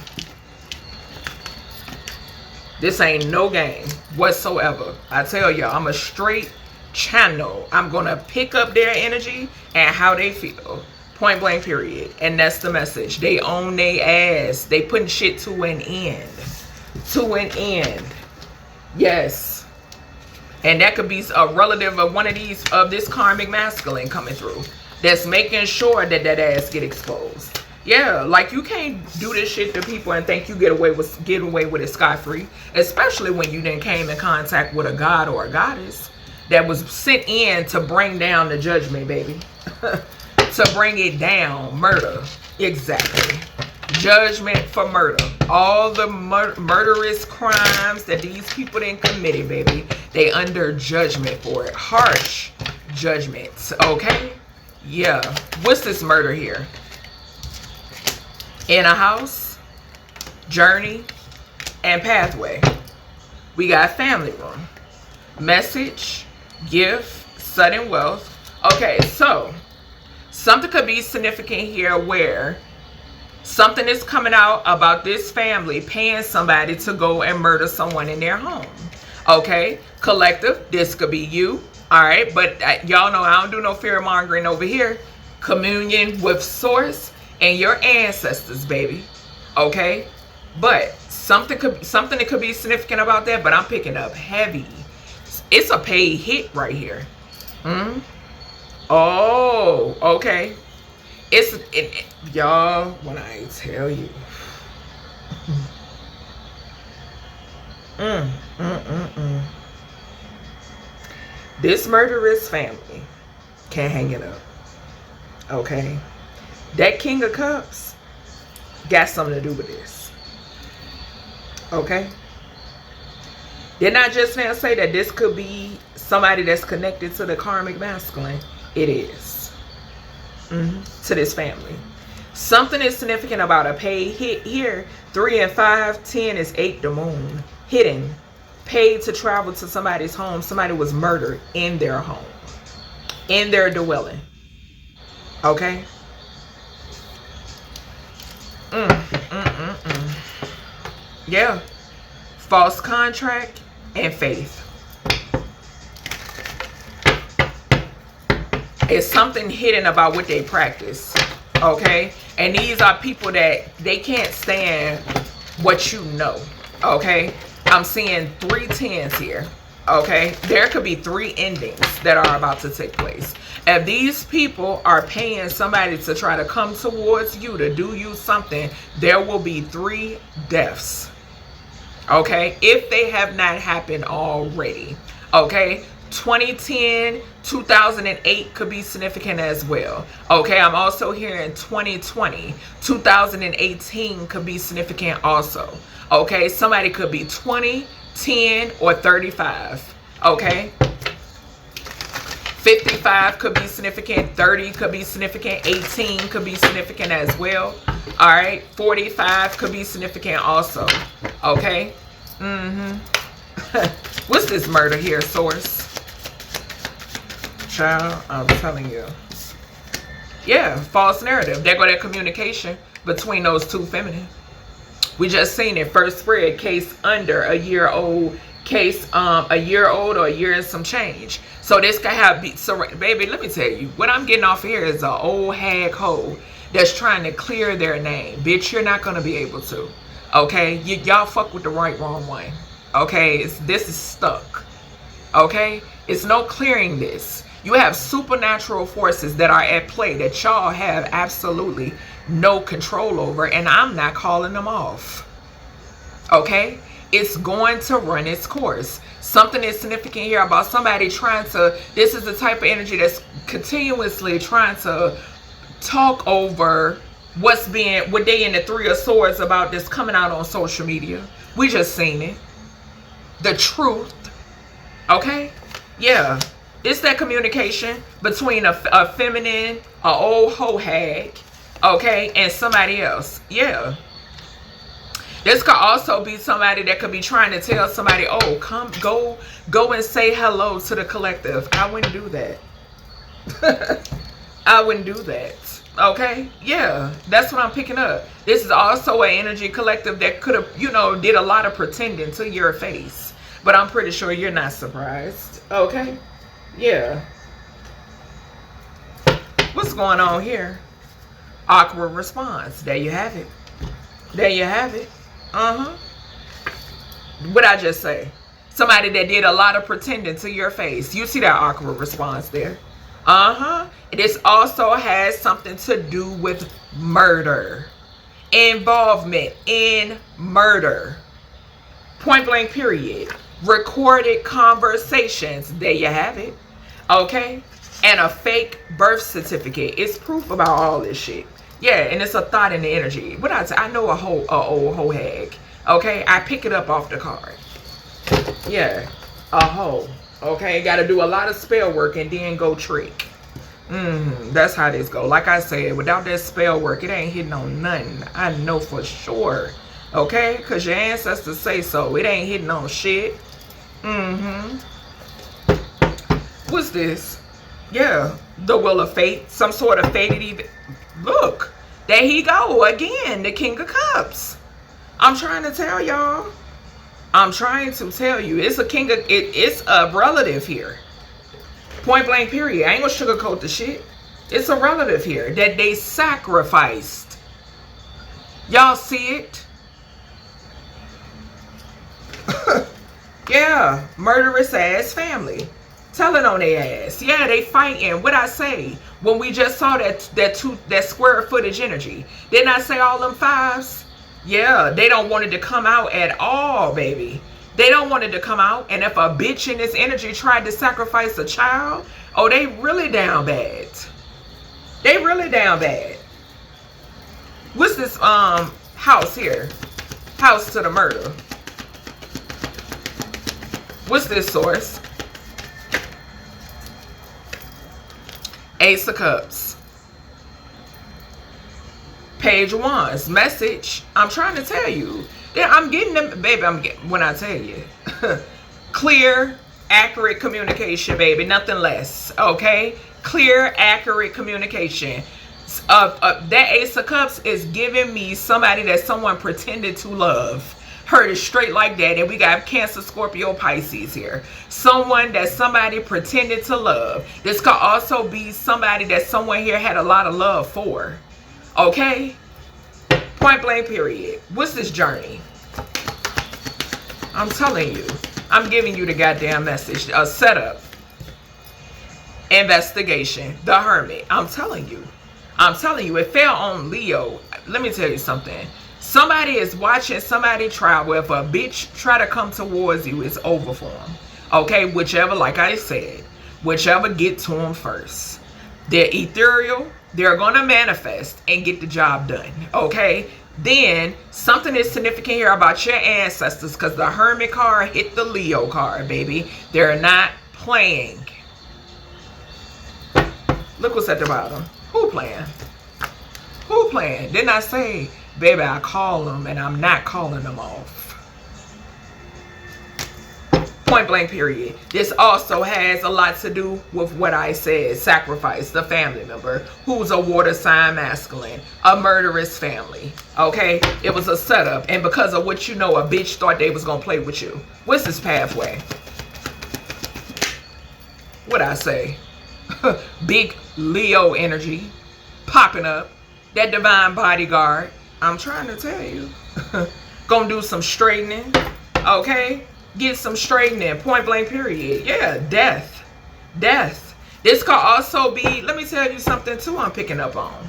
This ain't no game whatsoever. I tell y'all, I'm a straight channel. I'm going to pick up their energy and how they feel. Point blank period. And that's the message. They own their ass. They putting shit to an end. To an end. Yes. And that could be a relative of one of these, of this karmic masculine coming through. That's making sure that that ass get exposed. Yeah, like you can't do this shit to people and think you get away with it scot-free. Especially when you then came in contact with a god or a goddess that was sent in to bring down the judgment, baby. To bring it down. Murder. Exactly. Judgment for murder. All the murderous crimes that these people done committed, baby. They under judgment for it. Harsh judgments. Okay? Yeah. What's this murder here? In a house, journey, and pathway. We got family room. Message, gift, sudden wealth. Okay, so something could be significant here where something is coming out about this family paying somebody to go and murder someone in their home. Okay, collective, this could be you. All right, but y'all know I don't do no fear mongering over here. Communion with source and your ancestors, baby. Okay, but something that could be significant about that, but I'm picking up heavy. It's a paid hit right here. Oh, okay. Y'all, when I tell you. This murderous family can't hang it up. Okay. That King of Cups got something to do with this. Okay. Didn't I just now say that this could be somebody that's connected to the karmic masculine? It is. To this family. Something is significant about a paid hit here. 3 and 5. 10 is 8, the moon. Hidden. Paid to travel to somebody's home. Somebody was murdered in their home. In their dwelling. Okay? Yeah. False contract and faith. It's something hidden about what they practice. Okay? And these are people that they can't stand what you know. Okay? I'm seeing 3 10s here. Okay? There could be 3 endings that are about to take place. If these people are paying somebody to try to come towards you to do you something, there will be 3 deaths. Okay? If they have not happened already. Okay? 2010, 2008 could be significant as well. Okay, I'm also hearing 2020, 2018 could be significant also. Okay, somebody could be 20, 10, or 35. Okay, 55 could be significant, 30 could be significant, 18 could be significant as well. All right, 45 could be significant also. Okay, what's this murder here, source? Child, I'm telling you. Yeah, false narrative. There go that communication between those 2 feminine. We just seen it. First spread, case under a year old, case a year old or a year and some change. So this guy have so baby, let me tell you, what I'm getting off here is an old hag hoe that's trying to clear their name. Bitch, you're not gonna be able to. Okay, y'all fuck with the wrong one. Okay, this is stuck. Okay, it's no clearing this. You have supernatural forces that are at play that y'all have absolutely no control over, and I'm not calling them off. Okay? It's going to run its course. Something is significant here about somebody trying to, this is the type of energy that's continuously trying to talk over what they in the 3 of Swords about this coming out on social media. We just seen it. The truth. Okay? Yeah. It's that communication between a feminine, a old hoe hag, okay, and somebody else. Yeah. This could also be somebody that could be trying to tell somebody, oh, go and say hello to the collective. I wouldn't do that. I wouldn't do that. Okay? Yeah. That's what I'm picking up. This is also an energy collective that could have, did a lot of pretending to your face. But I'm pretty sure you're not surprised. Okay? Yeah. What's going on here? Awkward response. There you have it. There you have it. What I just say? Somebody that did a lot of pretending to your face. You see that awkward response there? This also has something to do with murder. Involvement in murder. Point blank period. Recorded conversations. There you have it. Okay? And a fake birth certificate. It's proof about all this shit. Yeah, and it's a thought in the energy. What I know a old hoe hag. Okay? I pick it up off the card. Yeah. A hoe. Okay? Got to do a lot of spell work and then go trick. That's how this go. Like I said, without that spell work, it ain't hitting on nothing. I know for sure. Okay? Because your ancestors say so. It ain't hitting on shit. What's this? Yeah. The Wheel of Fate. Some sort of fated event. Look. There he go. Again. The King of Cups. I'm trying to tell y'all. I'm trying to tell you. It's a king of... It's a relative here. Point blank period. I ain't gonna sugarcoat the shit. It's a relative here that they sacrificed. Y'all see it? Yeah, murderous ass family. Telling on their ass. Yeah, they fighting. What I say when we just saw that square footage energy. Didn't I say all them 5s? Yeah, they don't want it to come out at all, baby. They don't want it to come out. And if a bitch in this energy tried to sacrifice a child, oh, they really down bad. They really down bad. What's this house here? House to the murder. What's this, source? Ace of Cups. Page of Wands. Message. I'm trying to tell you. Yeah, I'm getting them, baby. When I tell you. Clear, accurate communication, baby. Nothing less. Okay? Clear, accurate communication. That Ace of Cups is giving me somebody that someone pretended to love. Heard it straight like that. And we got Cancer, Scorpio, Pisces here. Someone that somebody pretended to love. This could also be somebody that someone here had a lot of love for. Okay? Point blank period. What's this journey? I'm telling you. I'm giving you the goddamn message. A setup. Investigation. The Hermit. I'm telling you. I'm telling you. It fell on Leo. Let me tell you something. Somebody is watching somebody travel. If a bitch try to come towards you, it's over for them. Okay? Whichever, like I said, whichever get to them first. They're ethereal. They're going to manifest and get the job done. Okay? Then, something is significant here about your ancestors because the Hermit card hit the Leo card, baby. They're not playing. Look what's at the bottom. Who playing? Who playing? Didn't I say, baby, I call them and I'm not calling them off. Point blank period. This also has a lot to do with what I said. Sacrifice, the family member who's a water sign masculine, a murderous family. Okay? It was a setup. And because of what you know, a bitch thought they was going to play with you. What's this pathway? What'd I say? Big Leo energy popping up. That divine bodyguard. I'm trying to tell you. Gonna do some straightening. Okay? Get some straightening. Point blank period. Yeah, death. Death. This could also be, let me tell you something too I'm picking up on.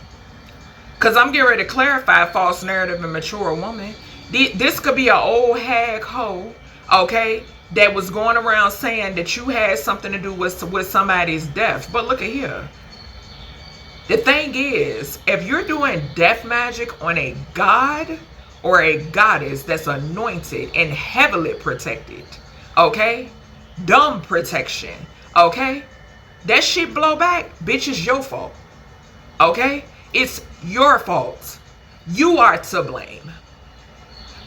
Because I'm getting ready to clarify false narrative and mature woman. This could be an old hag hoe, okay, that was going around saying that you had something to do with somebody's death. But look at here. The thing is, if you're doing death magic on a god or a goddess that's anointed and heavily protected, okay? Dumb protection, okay? That shit blow back, bitch, is your fault, okay? It's your fault. You are to blame.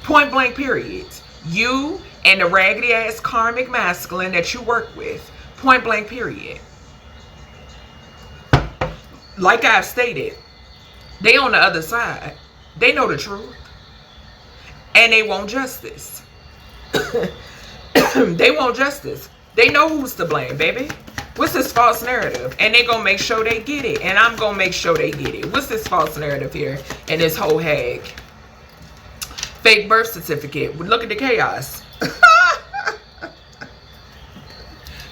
Point blank period. You and the raggedy ass karmic masculine that you work with. Point blank period. Like I've stated, they on the other side. They know the truth. And they want justice. They want justice. They know who's to blame, baby. What's this false narrative? And they gonna make sure they get it. And I'm gonna make sure they get it. What's this false narrative here in this whole hag? Fake birth certificate. Look at the chaos.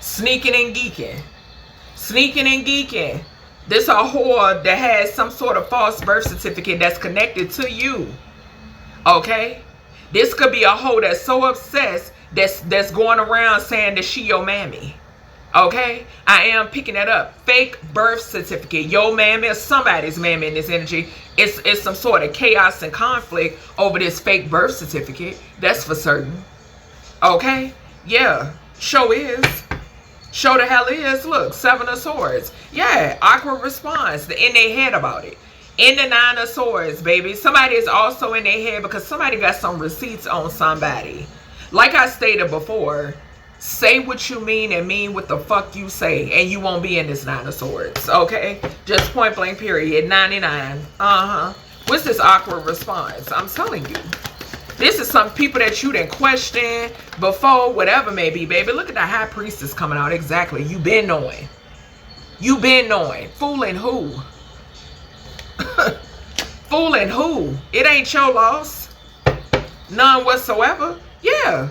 Sneaking and geeking. Sneaking and geeking. This a whore that has some sort of false birth certificate that's connected to you. Okay? This could be a hoe that's so obsessed that's going around saying that she your mammy. Okay? I am picking that up. Fake birth certificate. Your mammy or somebody's mammy in this energy. It's some sort of chaos and conflict over this fake birth certificate. That's for certain. Okay? Yeah. Show is. Show the hell is. Look, 7 of Swords. Yeah, awkward response. In their head about it. In the 9 of Swords, baby. Somebody is also in their head because somebody got some receipts on somebody. Like I stated before, say what you mean and mean what the fuck you say, and you won't be in this 9 of Swords. Okay? Just point blank period. 99. What's this awkward response? I'm telling you. This is some people that you didn't question before, whatever may be, baby. Look at the High Priestess coming out. Exactly. You been knowing. You been knowing. Fooling who? Fooling who? It ain't your loss. None whatsoever. Yeah.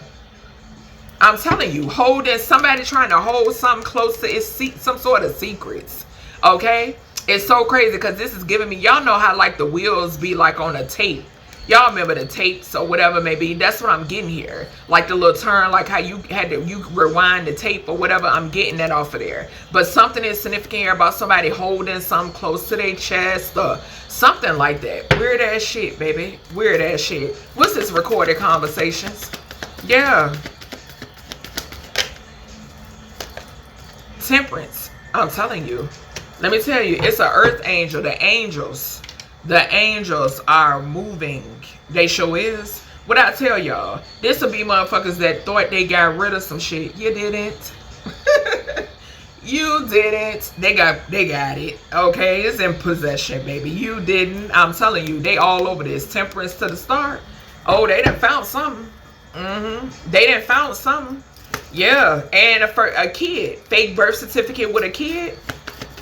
I'm telling you. Holding somebody trying to hold something close to its some sort of secrets. Okay? It's so crazy because this is giving me, y'all know how like the wheels be like on a tape. Y'all remember the tapes or whatever may be. That's what I'm getting here. Like the little turn, like how you had to, you rewind the tape or whatever. I'm getting that off of there. But something is significant here about somebody holding something close to their chest or something like that. Weird ass shit, baby. Weird ass shit. What's this recorded conversations? Yeah. Temperance. I'm telling you. Let me tell you, it's an earth angel. The angels are moving. They sure is. What I tell y'all, this will be motherfuckers that thought they got rid of some shit. You didn't. You didn't. They got it. Okay, it's in possession, baby. You didn't. I'm telling you, they all over this. Temperance to the star. Oh, they done found something. They done found something. Yeah, and a kid, fake birth certificate with a kid.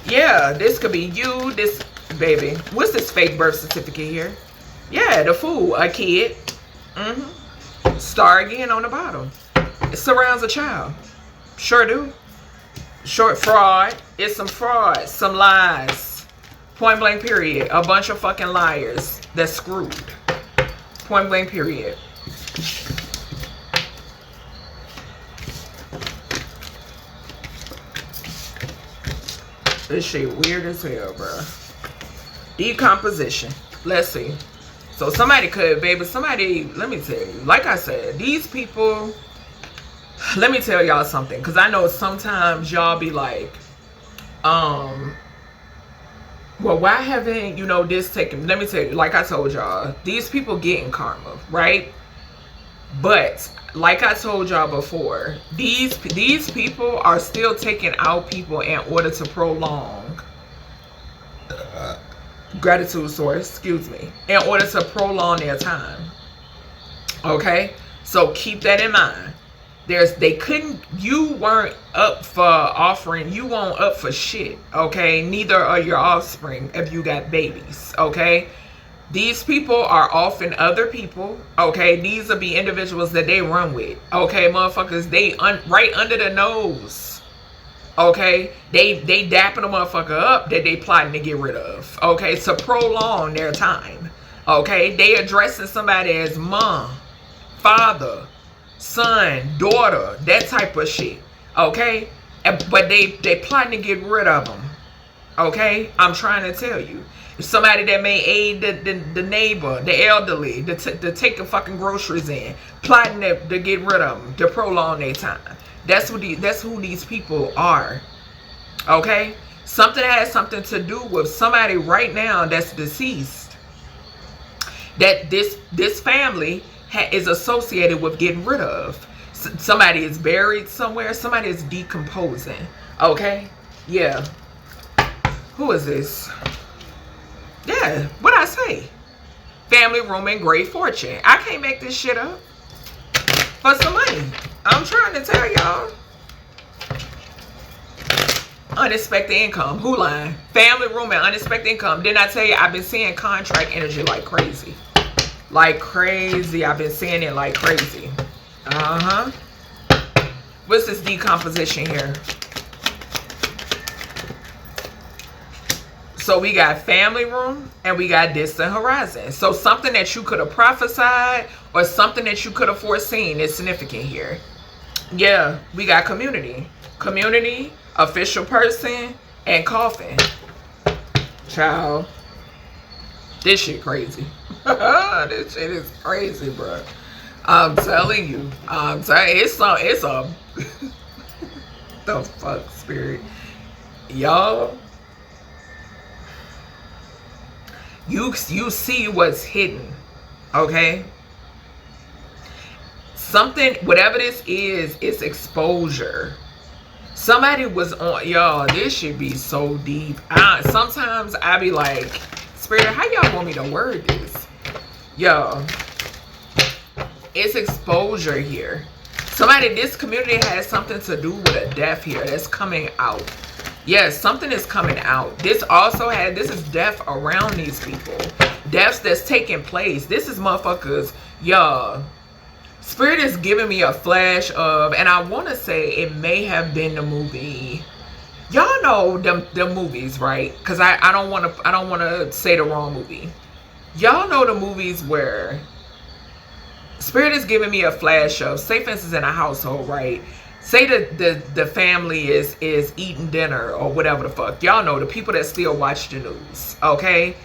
Yeah, this could be you. This baby. What's this fake birth certificate here? Yeah, the fool, a kid. Star again on the bottom. It surrounds a child. Sure do. Short fraud. It's some fraud, some lies. Point blank period. A bunch of fucking liars that's screwed. Point blank period. This shit weird as hell, bro. Decomposition. Let's see. So somebody could, baby, let me tell you, like I said, these people, let me tell y'all something, because I know sometimes y'all be like, well, why haven't, you know, this taken, let me tell you, like I told y'all, these people getting karma, right? But like I told y'all before, these people are still taking out people in order to prolong gratitude source, excuse me, in order to prolong their time. Okay, so keep that in mind. You weren't up for offering, you weren't up for shit. Okay, neither are your offspring if you got babies. Okay, these people are often other people. Okay, these will be individuals that they run with. Okay, motherfuckers, they right under the nose. Okay, they dapping a motherfucker up that they plotting to get rid of. Okay, to prolong their time. Okay, they addressing somebody as mom, father, son, daughter, that type of shit. Okay, but they plotting to get rid of them. Okay, I'm trying to tell you. Somebody that may aid the neighbor, the elderly, to take the fucking groceries in, plotting to get rid of them, to prolong their time. That's who these people are. Okay, something has something to do with somebody right now that's deceased, that this family is associated with getting rid of. Somebody is buried somewhere. Somebody is decomposing. Okay, yeah. Who is this? Yeah, what I say? Family room and great fortune. I can't make this shit up for some money. I'm trying to tell y'all. Unexpected income. Who lying? Family room and unexpected income. Didn't I tell you I've been seeing contract energy like crazy? Like crazy. I've been seeing it like crazy. What's this decomposition here? So we got family room and we got distant horizon. So something that you could have prophesied or something that you could have foreseen is significant here. Yeah, we got community. Community, official person, and coffin. Child. This shit crazy. This shit is crazy, bro. I'm telling you. It's a the fuck, spirit. Y'all. You see what's hidden. Okay? Something, whatever this is, it's exposure. Somebody was on, y'all, this should be so deep. Sometimes I be like, Spirit, how y'all want me to word this? Y'all, it's exposure here. Somebody, this community has something to do with a death here that's coming out. Yes, something is coming out. This is death around these people. Deaths that's taking place. This is motherfuckers, y'all. Spirit is giving me a flash of, and I want to say it may have been the movie. Y'all know the movies, right? Because I don't want to say the wrong movie. Y'all know the movies where Spirit is giving me a flash of, say for instance in a household, right? Say the family is eating dinner or whatever the fuck. Y'all know the people that still watch the news, okay?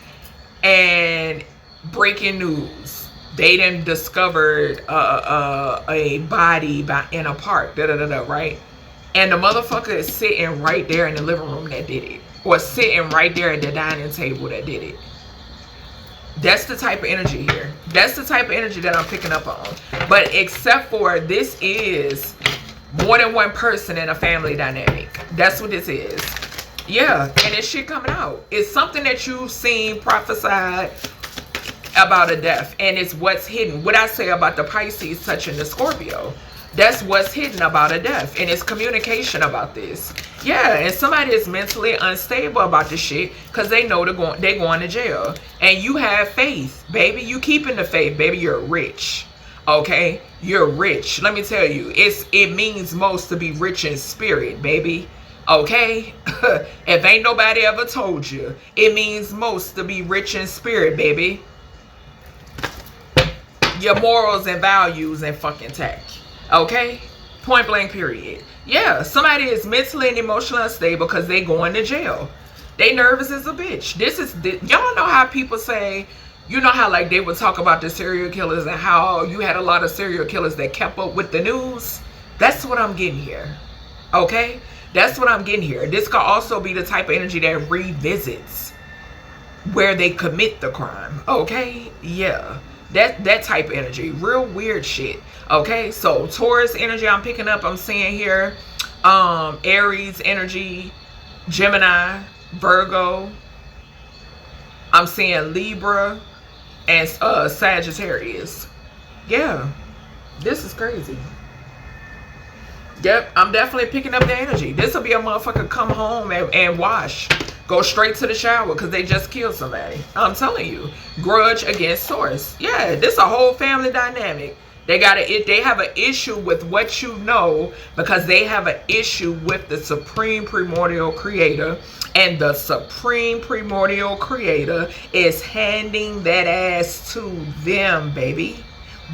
And breaking news. They done discovered a body in a park, right? And the motherfucker is sitting right there in the living room that did it. Or sitting right there at the dining table that did it. That's the type of energy here. That's the type of energy that I'm picking up on. But except for this is more than one person in a family dynamic. That's what this is. Yeah, and it's shit coming out. It's something that you've seen prophesied about a death. And it's what's hidden. What I say about the Pisces touching the Scorpio. That's what's hidden about a death. And it's communication about this. Yeah, and somebody is mentally unstable about this shit because they know they're going to jail. And you have faith, baby. You keeping the faith, baby. You're rich. Okay? You're rich. Let me tell you, it means most to be rich in spirit, baby. Okay? If ain't nobody ever told you, it means most to be rich in spirit, baby. Your morals and values and fucking tech. Okay? Point blank period. Yeah, somebody is mentally and emotionally unstable because they going to jail. They nervous as a bitch. Y'all know how people say, you know how like they would talk about the serial killers and how you had a lot of serial killers that kept up with the news? That's what I'm getting here. Okay? That's what I'm getting here. This could also be the type of energy that revisits where they commit the crime. Okay? Yeah. That type of energy. Real weird shit. Okay, so Taurus energy I'm picking up, I'm seeing here. Aries energy, Gemini, Virgo. I'm seeing Libra and Sagittarius. Yeah, this is crazy. Yep, I'm definitely picking up the energy. This will be a motherfucker come home and wash. Go straight to the shower because they just killed somebody. I'm telling you. Grudge against source. Yeah, this is a whole family dynamic. They have an issue with what you know because they have an issue with the supreme primordial creator. And the supreme primordial creator is handing that ass to them, baby.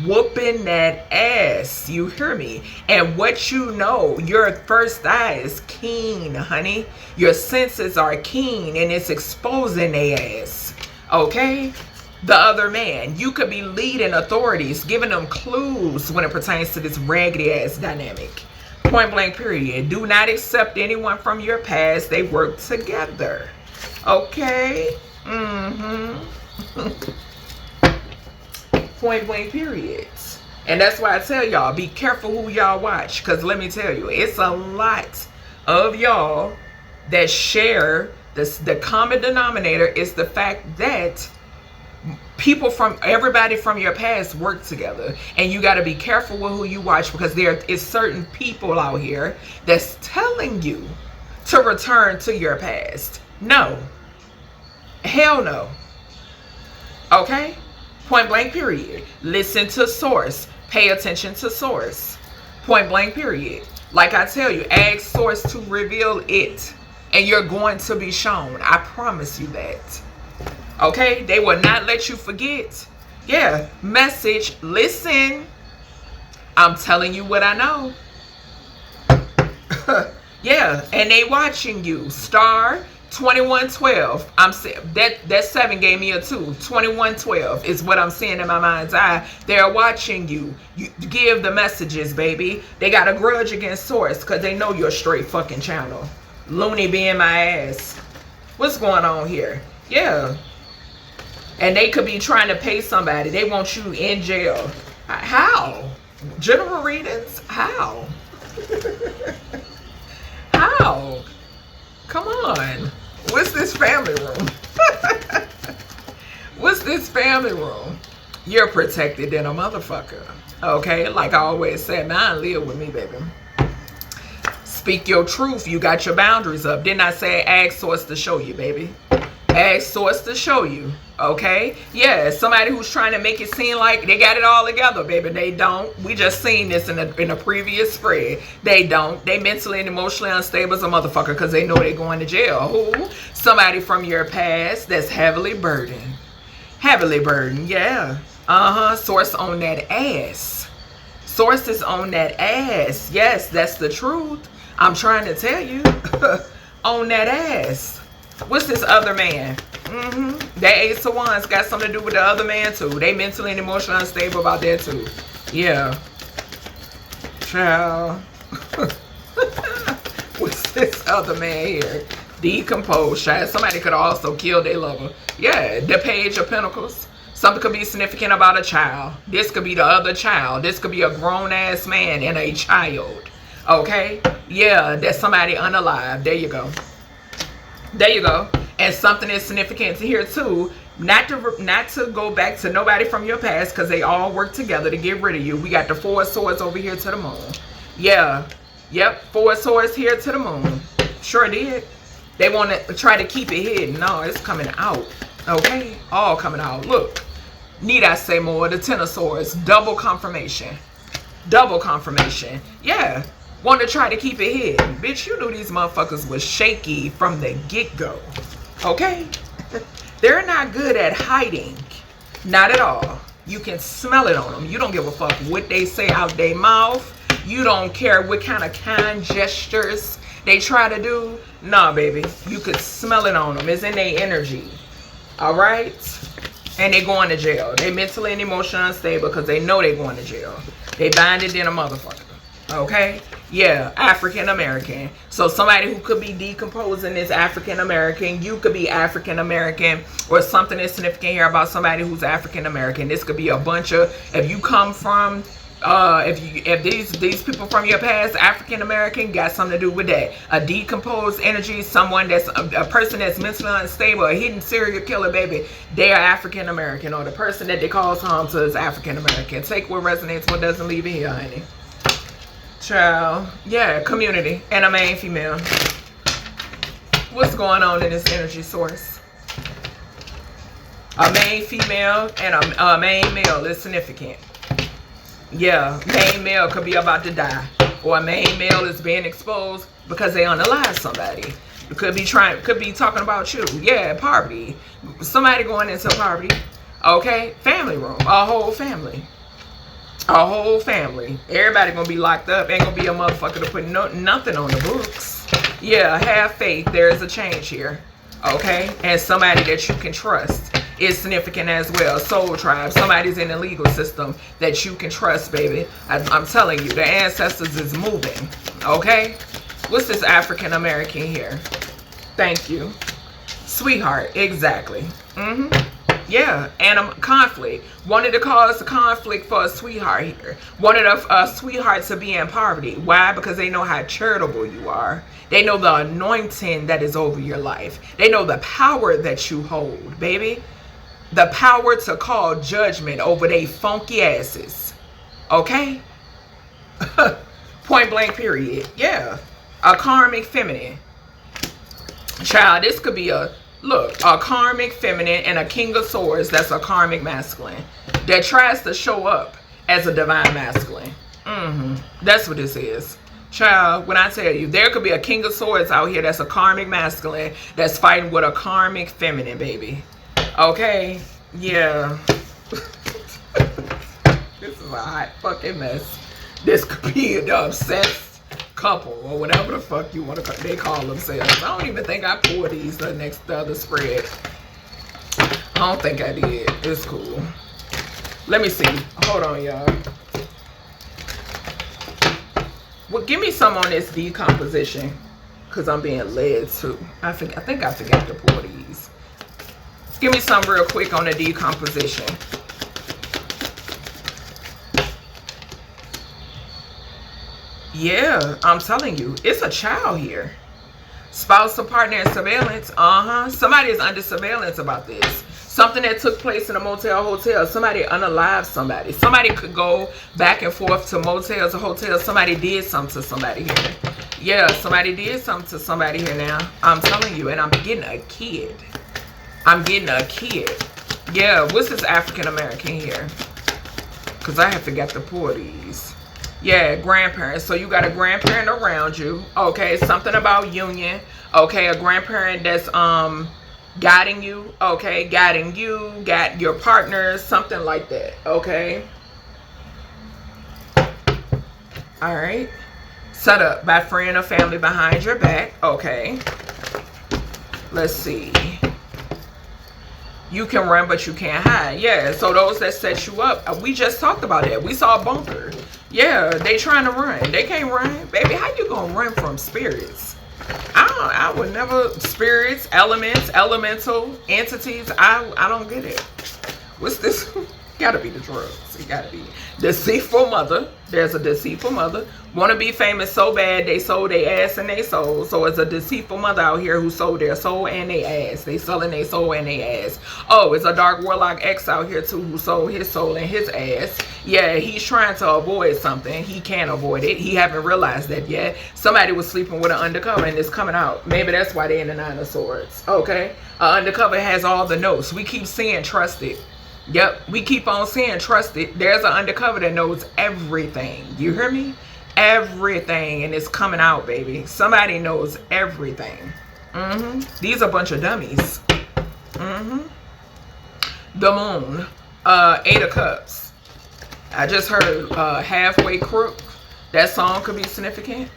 Whooping that ass. You hear me? And what you know, your first eye is keen, honey. Your senses are keen and it's exposing their ass. Okay? The other man. You could be leading authorities, giving them clues when it pertains to this raggedy ass dynamic. Point blank period. Do not accept anyone from your past. They work together. Okay? Point blank period. And that's why I tell y'all, be careful who y'all watch. Because let me tell you, it's a lot of y'all that share this. The common denominator is the fact that everybody from your past work together. And you got to be careful with who you watch because there is certain people out here that's telling you to return to your past. No. Hell no. Okay? Point blank period. Listen to source. Pay attention to source. Point blank period. Like I tell you, ask source to reveal it. And you're going to be shown. I promise you that. Okay? They will not let you forget. Yeah. Message. Listen. I'm telling you what I know. Yeah. And they watching you. Star 2112. I'm saying that 7 gave me a 2. 2112 is what I'm seeing in my mind's eye. They're watching you. You give the messages, baby. They got a grudge against source because they know you're a straight fucking channel. Looney being my ass. What's going on here? Yeah. And they could be trying to pay somebody. They want you in jail. How? General readings? How? How? Come on. What's this family room? What's this family room? You're protected in a motherfucker. Okay? Like I always said, man, live with me, baby. Speak your truth. You got your boundaries up. Didn't I say ask source to show you, baby? Ask source to show you. Okay? Yeah, somebody who's trying to make it seem like they got it all together, baby. They don't. We just seen this in a previous spread. They don't. They mentally and emotionally unstable as a motherfucker because they know they're going to jail. Who? Somebody from your past that's heavily burdened. Heavily burdened, yeah. Source on that ass. Source is on that ass. Yes, that's the truth. I'm trying to tell you. On that ass. What's this other man? That Ace of Wands got something to do with the other man too. They mentally and emotionally unstable about that too. Yeah. Child. this other man here? Decomposed, child. Somebody could also kill their lover. Yeah, the Page of Pentacles. Something could be significant about a child. This could be the other child. This could be a grown-ass man and a child. Okay? Yeah, that's somebody unalive. There you go. There you go. And something is significant here too. Not to go back to nobody from your past, because they all work together to get rid of you. We got the 4 of Swords over here to the moon. Yeah. Yep. 4 of Swords here to the moon. Sure did. They want to try to keep it hidden. No, it's coming out. Okay? All coming out. Look. Need I say more? The 10 of Swords. Double confirmation. Double confirmation. Yeah. Want to try to keep it hidden. Bitch, you knew these motherfuckers was shaky from the get-go. Okay? They're not good at hiding. Not at all. You can smell it on them. You don't give a fuck what they say out their mouth. You don't care what kind of gestures they try to do. Nah, baby. You could smell it on them. It's in their energy. Alright? And they going to jail. They mentally and emotionally unstable because they know they going to jail. They binded in a motherfucker. Okay? Yeah, African American. So somebody who could be decomposing is African American. You could be African American, or something is significant here about somebody who's African American. This could be a bunch of, if you come from, if these people from your past African American, got something to do with that. A decomposed energy, someone that's a person that's mentally unstable, a hidden serial killer, baby. They are African American, or the person that they cause harm to is African American. Take what resonates, what doesn't, leave it here, honey. Child. Yeah, community and a main female. What's going on in this energy source? A main female and a main male is significant. Yeah, main male could be about to die, or a main male is being exposed because they unalive somebody. It could be talking about you. Yeah, poverty. Somebody going into poverty. Okay, family room. A whole family. A whole family. Everybody gonna be locked up. Ain't gonna be a motherfucker to put nothing on the books. Yeah, have faith. There is a change here. Okay? And somebody that you can trust is significant as well. Soul tribe. Somebody's in the legal system that you can trust, baby. I'm telling you, the ancestors is moving. Okay? What's this African American here? Thank you. Sweetheart. Exactly. Yeah, and a conflict. Wanted to cause a conflict for a sweetheart here. Wanted a sweetheart to be in poverty. Why? Because they know how charitable you are. They know the anointing that is over your life. They know the power that you hold, baby. The power to call judgment over they funky asses. Okay? Point blank period. Yeah. A karmic feminine. Child, this could be a... Look, a karmic feminine and a king of swords, that's a karmic masculine that tries to show up as a divine masculine. That's what this is. Child, when I tell you, there could be a king of swords out here that's a karmic masculine that's fighting with a karmic feminine, baby. Okay? Yeah. This is a hot fucking mess. This could be an obsessed couple or whatever the fuck you want to they call themselves. I don't even think I poured these the other spread. I don't think I did. It's cool. Let me see. Hold on, y'all. Well, give me some on this decomposition, because I'm being led to. I think I forgot to pour these. Give me some real quick on the decomposition. Yeah, I'm telling you, it's a child here. Spouse or partner in surveillance. Somebody is under surveillance about this. Something that took place in a motel, hotel. Somebody unalived somebody. Somebody could go back and forth to motels or hotels. Somebody did something to somebody here. Yeah, somebody did something to somebody here now. I'm telling you, and I'm getting a kid. I'm getting a kid. Yeah, what's this African American here? Because I have to get to pour these. Yeah, grandparents. So you got a grandparent around you. Okay, something about union. Okay, a grandparent that's guiding you. Okay, guiding you, got your partners, something like that. Okay. All right. Set up by friend or family behind your back. Okay. Let's see. You can run, but you can't hide. Yeah, so those that set you up, we just talked about that. We saw a bunker. Yeah, they trying to run. They can't run. Baby, how you gonna run from spirits? I would never, spirits, elements, elemental entities, I don't get it. What's this? Gotta be the drugs. It gotta be. Deceitful mother. There's a deceitful mother. Want to be famous so bad they sold their ass and their soul. So it's a deceitful mother out here who sold their soul and their ass. They selling their soul and their ass. Oh, it's a dark warlock ex out here too who sold his soul and his ass. Yeah, he's trying to avoid something. He can't avoid it. He haven't realized that yet. Somebody was sleeping with an undercover and it's coming out. Maybe that's why they're in the Nine of Swords. Okay. Undercover has all the notes. We keep seeing trusted. Yep, we keep on saying trust it. There's an undercover that knows everything. You hear me? Everything. And it's coming out, baby. Somebody knows everything. These are a bunch of dummies. The moon. 8 of Cups. I just heard halfway crook. That song could be significant.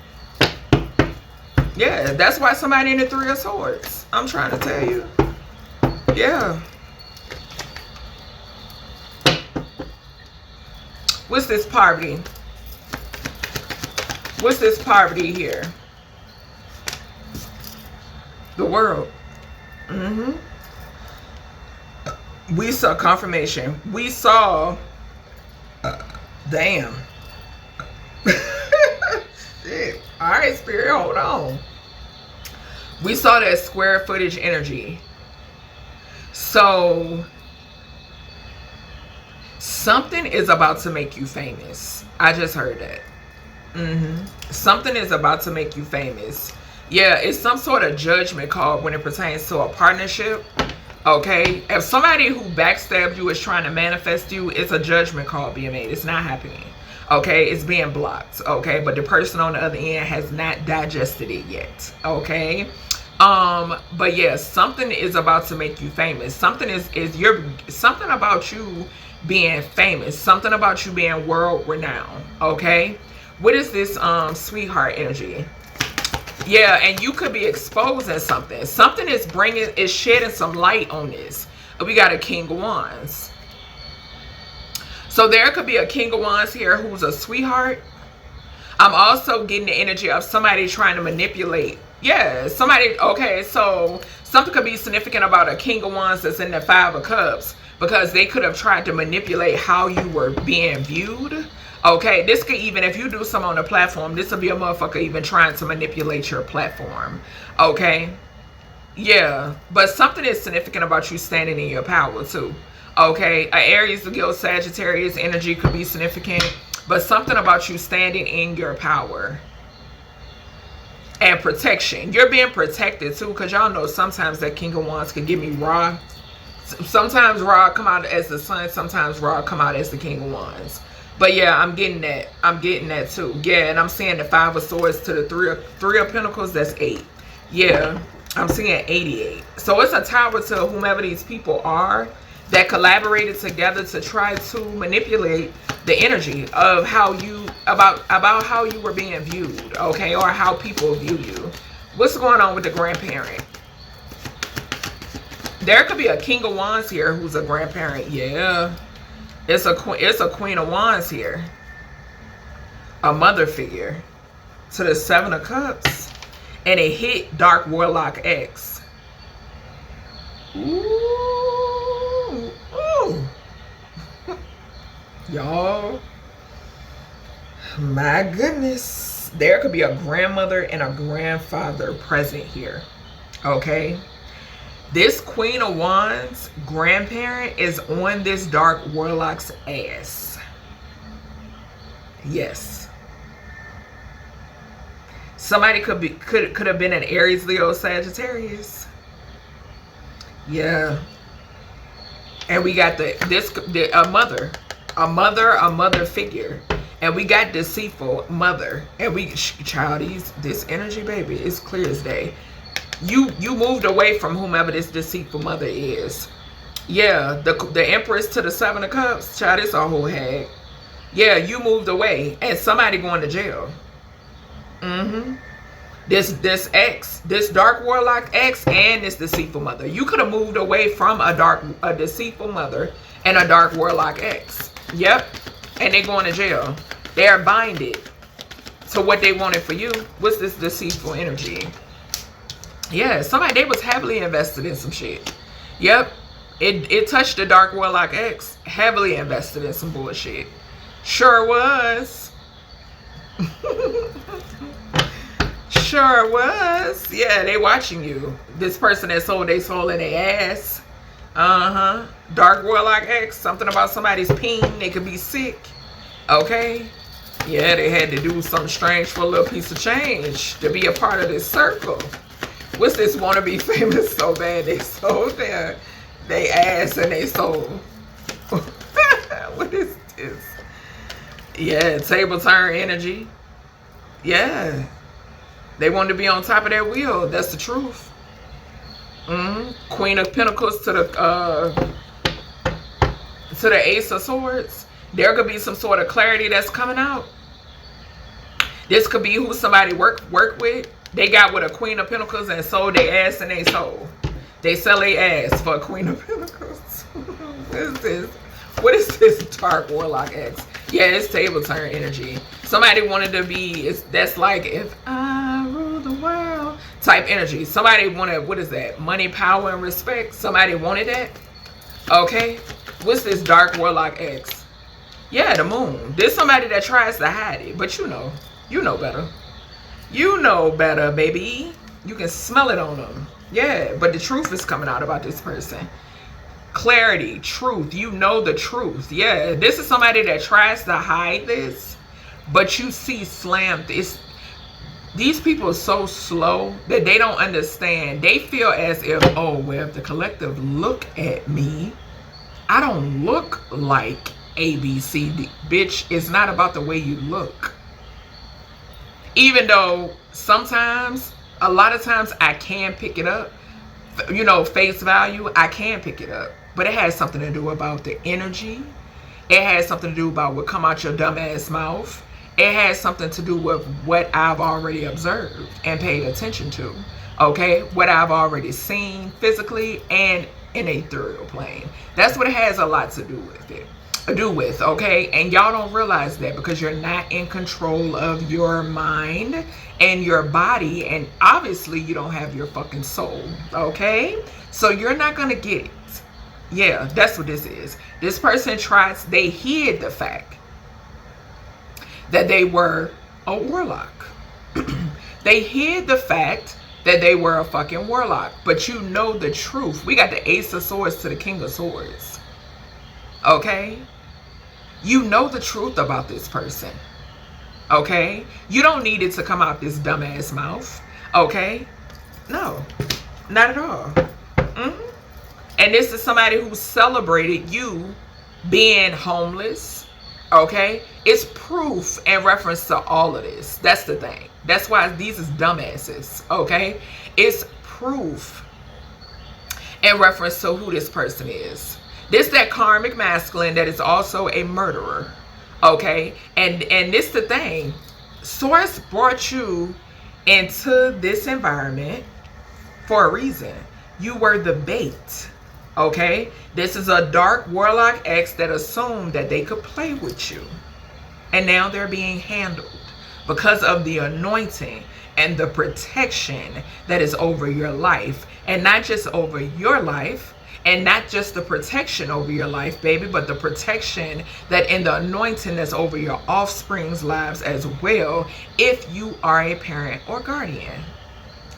Yeah, that's why somebody in the 3 of Swords. I'm trying to tell you. Yeah. What's this poverty? What's this poverty here? The world. We saw confirmation. We saw... damn. Shit. All right, spirit, hold on. We saw that square footage energy. So... something is about to make you famous. I just heard that. Something is about to make you famous. Yeah, it's some sort of judgment call when it pertains to a partnership. Okay? If somebody who backstabbed you is trying to manifest you, it's a judgment call being made. It's not happening. Okay? It's being blocked. Okay? But the person on the other end has not digested it yet. Okay? But yeah, something is about to make you famous. Something something about you being famous, something about you being world renowned. Okay, what is this sweetheart energy? Yeah, and you could be exposing something. Something is shedding some light on this. We got a King of Wands. So there could be a King of Wands here who's a sweetheart. I'm also getting the energy of somebody trying to manipulate. Yeah, somebody. Okay, so something could be significant about a King of Wands that's in the 5 of Cups, because they could have tried to manipulate how you were being viewed. Okay, this could even, if you do some on the platform, this will be a motherfucker even trying to manipulate your platform. Okay, yeah, but something is significant about you standing in your power too. Okay, a Aries, Leo, Sagittarius energy could be significant, but something about you standing in your power. And protection. You're being protected too, because y'all know sometimes that King of Wands can give me raw. Sometimes Ra come out as the Sun, sometimes Ra come out as the King of Wands. But yeah, I'm getting that. I'm getting that too. Yeah, and I'm seeing the 5 of Swords to the 3 of Pentacles, that's 8. Yeah, I'm seeing 88. So it's a tower to whomever these people are that collaborated together to try to manipulate the energy of how you, about how you were being viewed, okay, or how people view you. What's going on with the grandparent? There could be a King of Wands here who's a grandparent. Yeah. It's a Queen of Wands here. A mother figure. To the 7 of Cups. And it hit Dark Warlock X. Ooh. Ooh. Y'all. My goodness. There could be a grandmother and a grandfather present here. Okay. This Queen of Wands grandparent is on this Dark Warlock's ass. Yes. Somebody could have been an Aries, Leo, Sagittarius. Yeah. And we got a mother figure. And we got deceitful mother. And we, child, this energy, baby, is clear as day. You moved away from whomever this deceitful mother is. Yeah, the Empress to the 7 of Cups, child, it's a whole hag. Yeah, you moved away, and somebody going to jail. This ex, this Dark Warlock ex, and this deceitful mother. You could have moved away from a deceitful mother and a Dark Warlock ex. Yep, and they're going to jail. They are binded to what they wanted for you. What's this deceitful energy? Yeah, somebody, they was heavily invested in some shit. Yep. It touched the Dark Warlock X. Heavily invested in some bullshit. Sure was. Sure was. Yeah, they watching you. This person that sold their soul in their ass. Dark Warlock X. Something about somebody's peen. They could be sick. Okay. Yeah, they had to do something strange for a little piece of change to be a part of this circle. What's this wanna be famous so bad they sold they ass and they soul? What is this? Yeah, table turn energy. Yeah. They wanted to be on top of their wheel. That's the truth. Queen of Pentacles to the Ace of Swords. There could be some sort of clarity that's coming out. This could be who somebody work with. They got with a Queen of Pentacles and sold their ass and they soul. They sell their ass for a Queen of Pentacles. What is this? What is this Dark Warlock X? Yeah, it's table turn energy. Somebody wanted to be, that's like if I rule the world type energy. Somebody wanted, what is that? Money, power, and respect. Somebody wanted that. Okay. What's this Dark Warlock X? Yeah, the moon. There's somebody that tries to hide it, but you know better. You know better, baby. You can smell it on them. Yeah, but the truth is coming out about this person. Clarity, truth. You know the truth. Yeah, this is somebody that tries to hide this, but you see slammed. These people are so slow that they don't understand. They feel as if, oh, well, if the collective look at me, I don't look like ABCD. Bitch, it's not about the way you look. Even though sometimes, a lot of times I can pick it up, you know, face value, I can pick it up. But it has something to do about the energy. It has something to do about what come out your dumb ass mouth. It has something to do with what I've already observed and paid attention to. Okay? What I've already seen physically and in a ethereal plane. That's what it has a lot to do with it. Okay? And y'all don't realize that because you're not in control of your mind and your body, and obviously you don't have your fucking soul. Okay? So you're not gonna get it. Yeah, that's what this is. This person they hid the fact that they were a warlock. They hid the fact that they were a fucking warlock, but you know the truth. We got the Ace of Swords to the King of Swords. Okay? You know the truth about this person. Okay? You don't need it to come out this dumbass mouth. Okay? No, not at all. And this is somebody who celebrated you being homeless. Okay? It's proof in reference to all of this. That's the thing. That's why these is dumbasses. Okay? It's proof in reference to who this person is. This that karmic masculine that is also a murderer. Okay? And this the thing. Source brought you into this environment for a reason. You were the bait. Okay? This is a Dark Warlock X that assumed that they could play with you. And now they're being handled because of the anointing and the protection that is over your life. And not just over your life, and not just the protection over your life, baby, but the protection that in the anointing that's over your offspring's lives as well, if you are a parent or guardian.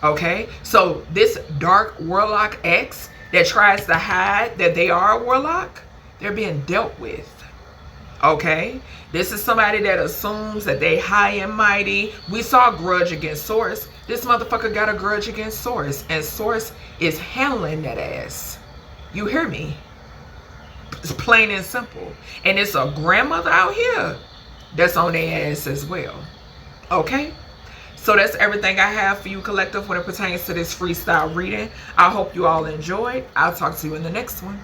Okay? So this Dark Warlock X that tries to hide that they are a warlock, they're being dealt with. Okay? This is somebody that assumes that they high and mighty. We saw a grudge against Source. This motherfucker got a grudge against Source, and Source is handling that ass. You hear me? It's plain and simple. And it's a grandmother out here that's on their ass as well. Okay? So that's everything I have for you, collective, when it pertains to this freestyle reading. I hope you all enjoyed. I'll talk to you in the next one.